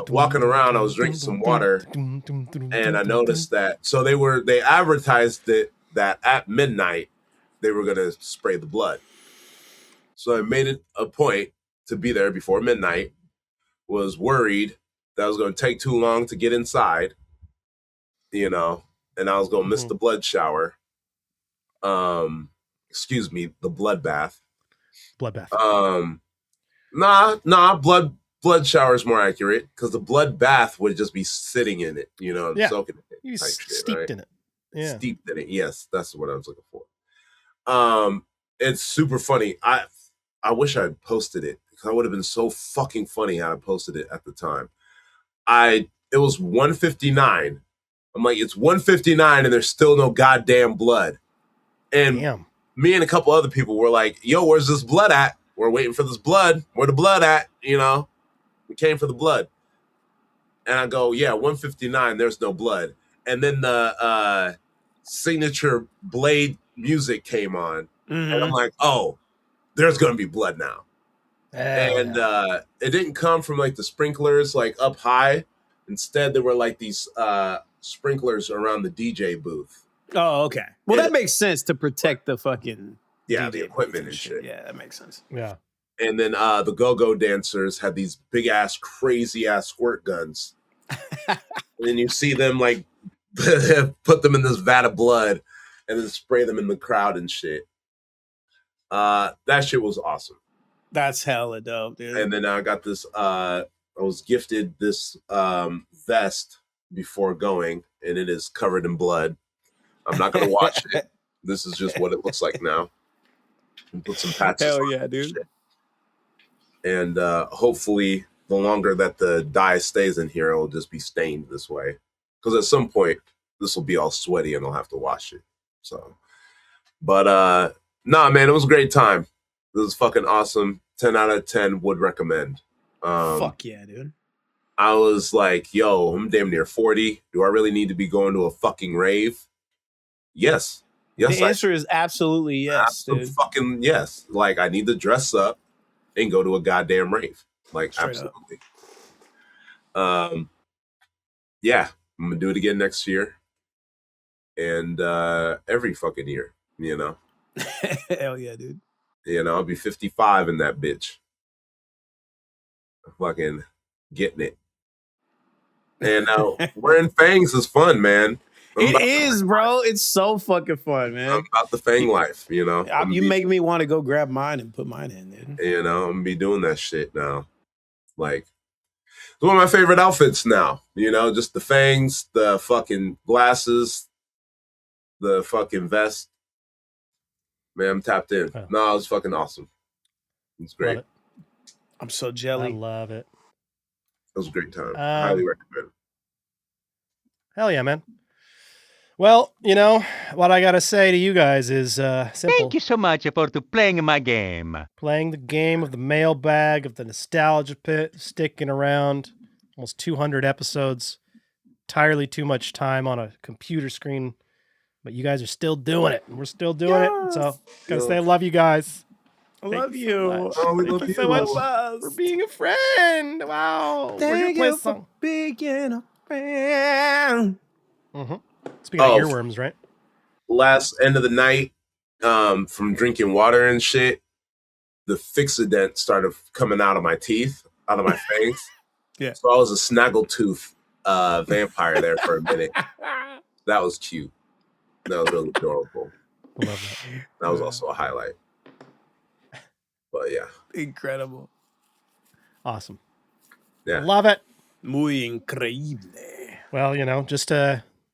walking around, I was drinking some water, and I noticed that. So they advertised it that at midnight they were gonna spray the blood. So I made it a point to be there before midnight. Was worried that I was gonna take too long to get inside, and I was gonna miss the blood shower. Excuse me, the bloodbath. Bloodbath. Nah, blood shower is more accurate because the bloodbath would just be sitting in it, soaking in it. You steeped in it. Yeah. Steeped in it. Yes, that's what I was looking for. It's super funny. I wish I had posted it because I would have been so fucking funny had I posted it at the time. It was 1:59. I'm like, it's 1:59 and there's still no goddamn blood. And me and a couple other people were like, yo, where's this blood at? We're waiting for this blood. Where the blood at? We came for the blood. And I go, yeah, 1:59, there's no blood. And then the signature Blade music came on. And I'm like, oh, there's going to be blood now. And it didn't come from like the sprinklers like up high. Instead, there were like these sprinklers around the DJ booth. Oh, okay. Well, that makes sense to protect the fucking DJ the equipment and shit. Yeah, that makes sense. Yeah. And then the go-go dancers had these big ass, crazy ass squirt guns. And then you see them like put them in this vat of blood and then spray them in the crowd and shit. That shit was awesome. That's hella dope, dude. And then I got this. I was gifted this vest before going, and it is covered in blood. I'm not gonna watch it. This is just what it looks like now. And put some patches. Hell yeah, dude. And hopefully, the longer that the dye stays in here, it'll just be stained this way. Because at some point, this will be all sweaty, and I'll have to wash it. So, but nah, man, it was a great time. It was fucking awesome. 10 out of 10 would recommend. Fuck yeah, dude. I was like, yo, I'm damn near 40. Do I really need to be going to a fucking rave? Yes. Yes. The answer is absolutely yes, dude. Fucking yes. Like, I need to dress up and go to a goddamn rave. Like, straight absolutely. Yeah, I'm gonna do it again next year. And every fucking year, Hell yeah, dude. I'll be 55 in that bitch. Fucking getting it. And wearing fangs is fun, man. It is, bro. It's so fucking fun, man. I'm about the fang life, You make me want to go grab mine and put mine in, dude. I'm gonna be doing that shit now. Like, it's one of my favorite outfits now. Just the fangs, the fucking glasses, the fucking vest. Man, I'm tapped in. Oh. No, it was fucking awesome. It's great. I'm so jelly. I love it. It was a great time. Highly recommend. Hell yeah, man. Well, what I got to say to you guys is simple. Thank you so much for playing my game. Playing the game of the mailbag, of the nostalgia pit, sticking around almost 200 episodes, entirely too much time on a computer screen, but you guys are still doing it. And we're still doing it. So, gotta say I love you guys. I love you. We love you so much for being a friend. Wow. Thank you for being a friend. Mm-hmm. Speaking of earworms, right? Last end of the night, from drinking water and shit, the Fixodent started coming out of my teeth, out of my fangs. Yeah. So I was a snaggletooth vampire there for a minute. That was cute. That was really adorable. I love that. That was also a highlight. But yeah. Incredible. Awesome. Yeah. Love it. Muy increíble. Well, just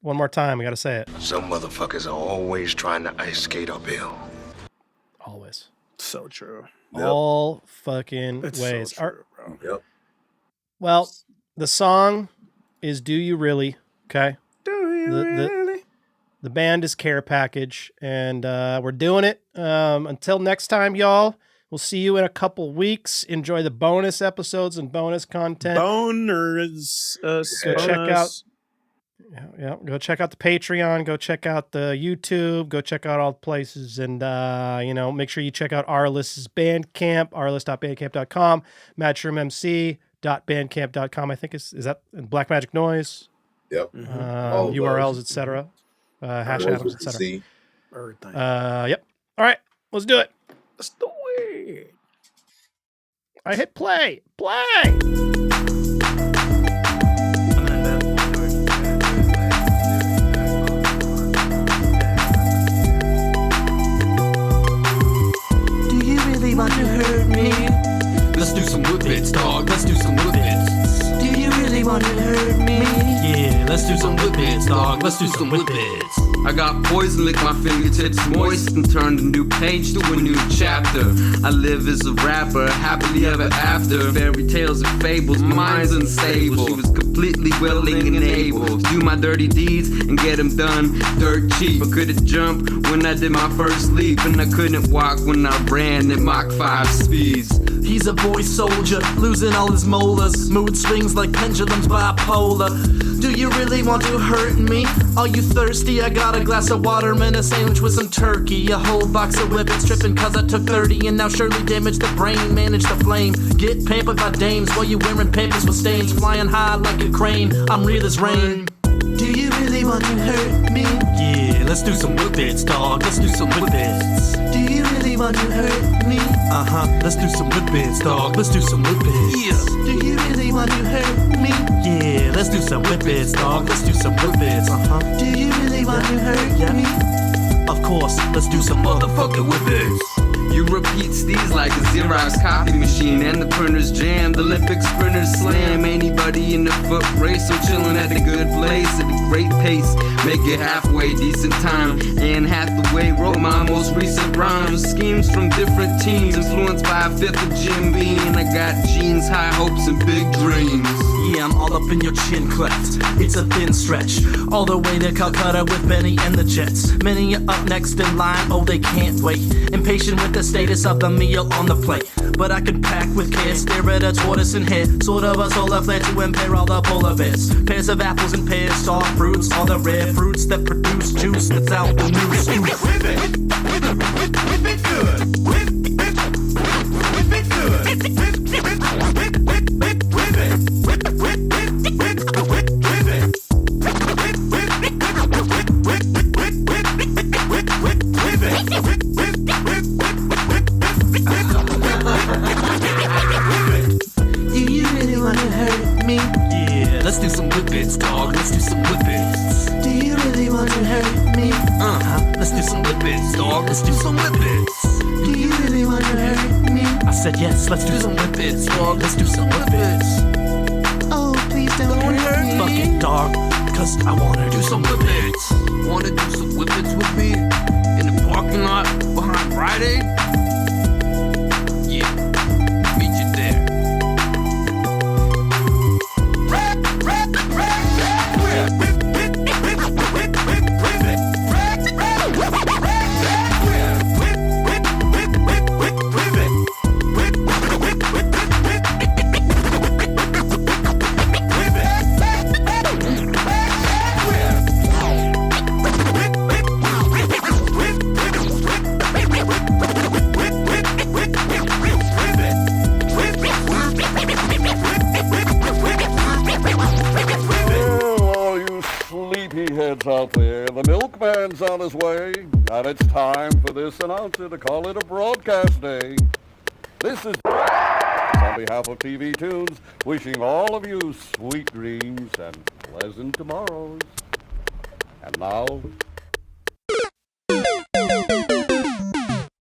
one more time, I gotta say it. Some motherfuckers are always trying to ice skate uphill. Always. So true. Yep. All fucking ways. So true, bro. Yep. Well, the song is "Do You Really?" Okay. Do you really? The band is Care Package, and we're doing it. Until next time, y'all, we'll see you in a couple weeks. Enjoy the bonus episodes and bonus content. Boners. Go check out. Yeah, go check out the Patreon. Go check out the YouTube. Go check out all the places, and make sure you check out Arliss's Bandcamp, arliss.bandcamp.com, matchroommc.bandcamp.com. I think is that Black Magic Noise. Yep. URLs, etc. Hash atoms, etc. Everything. Yep. All right, let's do it. Let's do it. I hit play. Play. Want to hurt me? Let's do some whippets, dog. Let's do some whippets. Do you really want to hurt me? Yeah, let's do some whippets, dog. Let's do some whippets. I got poison, lick my fingertips moist and turned a new page to a new chapter. I live as a rapper, happily ever after. Fairy tales and fables, my mind's unstable. She was completely willing and able to do my dirty deeds and get them done dirt cheap. I couldn't jump when I did my first leap, and I couldn't walk when I ran at Mach 5 speeds. He's a boy soldier, losing all his molars. Mood swings like pendulums, bipolar. Do you really want to hurt me? Are you thirsty? I got a glass of water and a sandwich with some turkey. A whole box of whippets, tripping cause I took 30 and now surely damaged the brain. Manage the flame, get pampered by dames while you wearing papers with stains. Flying high like a crane, I'm real as rain. Do you really want to hurt me? Yeah, let's do some whippets, dog. Let's do some whippets. Do you really want to hurt me? Let's do some whippets, dog. Let's do some whippets. Yeah. Do you really want to hurt me? Yeah, let's do some whippets, dog. Let's do some whippets. Do you really want to hurt me? Of course, let's do some motherfucking whippets. You repeat these like a Xerox copy machine, and the printers jam, the Olympic sprinters slam. Anybody in the foot race, I'm chilling at a good place at a great pace. Make it halfway, decent time. And Hathaway wrote my most recent rhymes. Schemes from different teams, influenced by a fifth of Jim Beam. I got jeans, high hopes, and big dreams. Yeah, I'm all up in your chin cleft. It's a thin stretch, all the way to Calcutta with Benny and the Jets. Many are up next in line, oh they can't wait. Impatient with the status of the meal on the plate. But I can pack with care, stare at a tortoise and hit. Sort of a solar flare to impair all the polar bears. Pairs of apples and pears, soft fruits, all the rare fruits that produce juice that's out the news. Whip it, whip it, whip it, whip it good. Whip it good. Whip it, whip it, whip it, whip it, whip it, whip it, whip it. Do you really want to hurt me? Yeah, let's do some whippets, dog. Let's do some whippets. Do you really want to hurt me? Let's do some whippets, dog. Let's do some whippets. Do you really want to hurt me? I said yes, let's do some whippets, dog. Let's do some whippets. Oh, please don't hurt me. Fuck it, dog, cause I wanna do some whippets. Wanna do some whippets with me? In the parking lot behind Friday? Yeah, meet you there. Out there, the milkman's on his way, and it's time for this announcer to call it a broadcast day. This is on behalf of TV Tunes, wishing all of you sweet dreams and pleasant tomorrows. And now,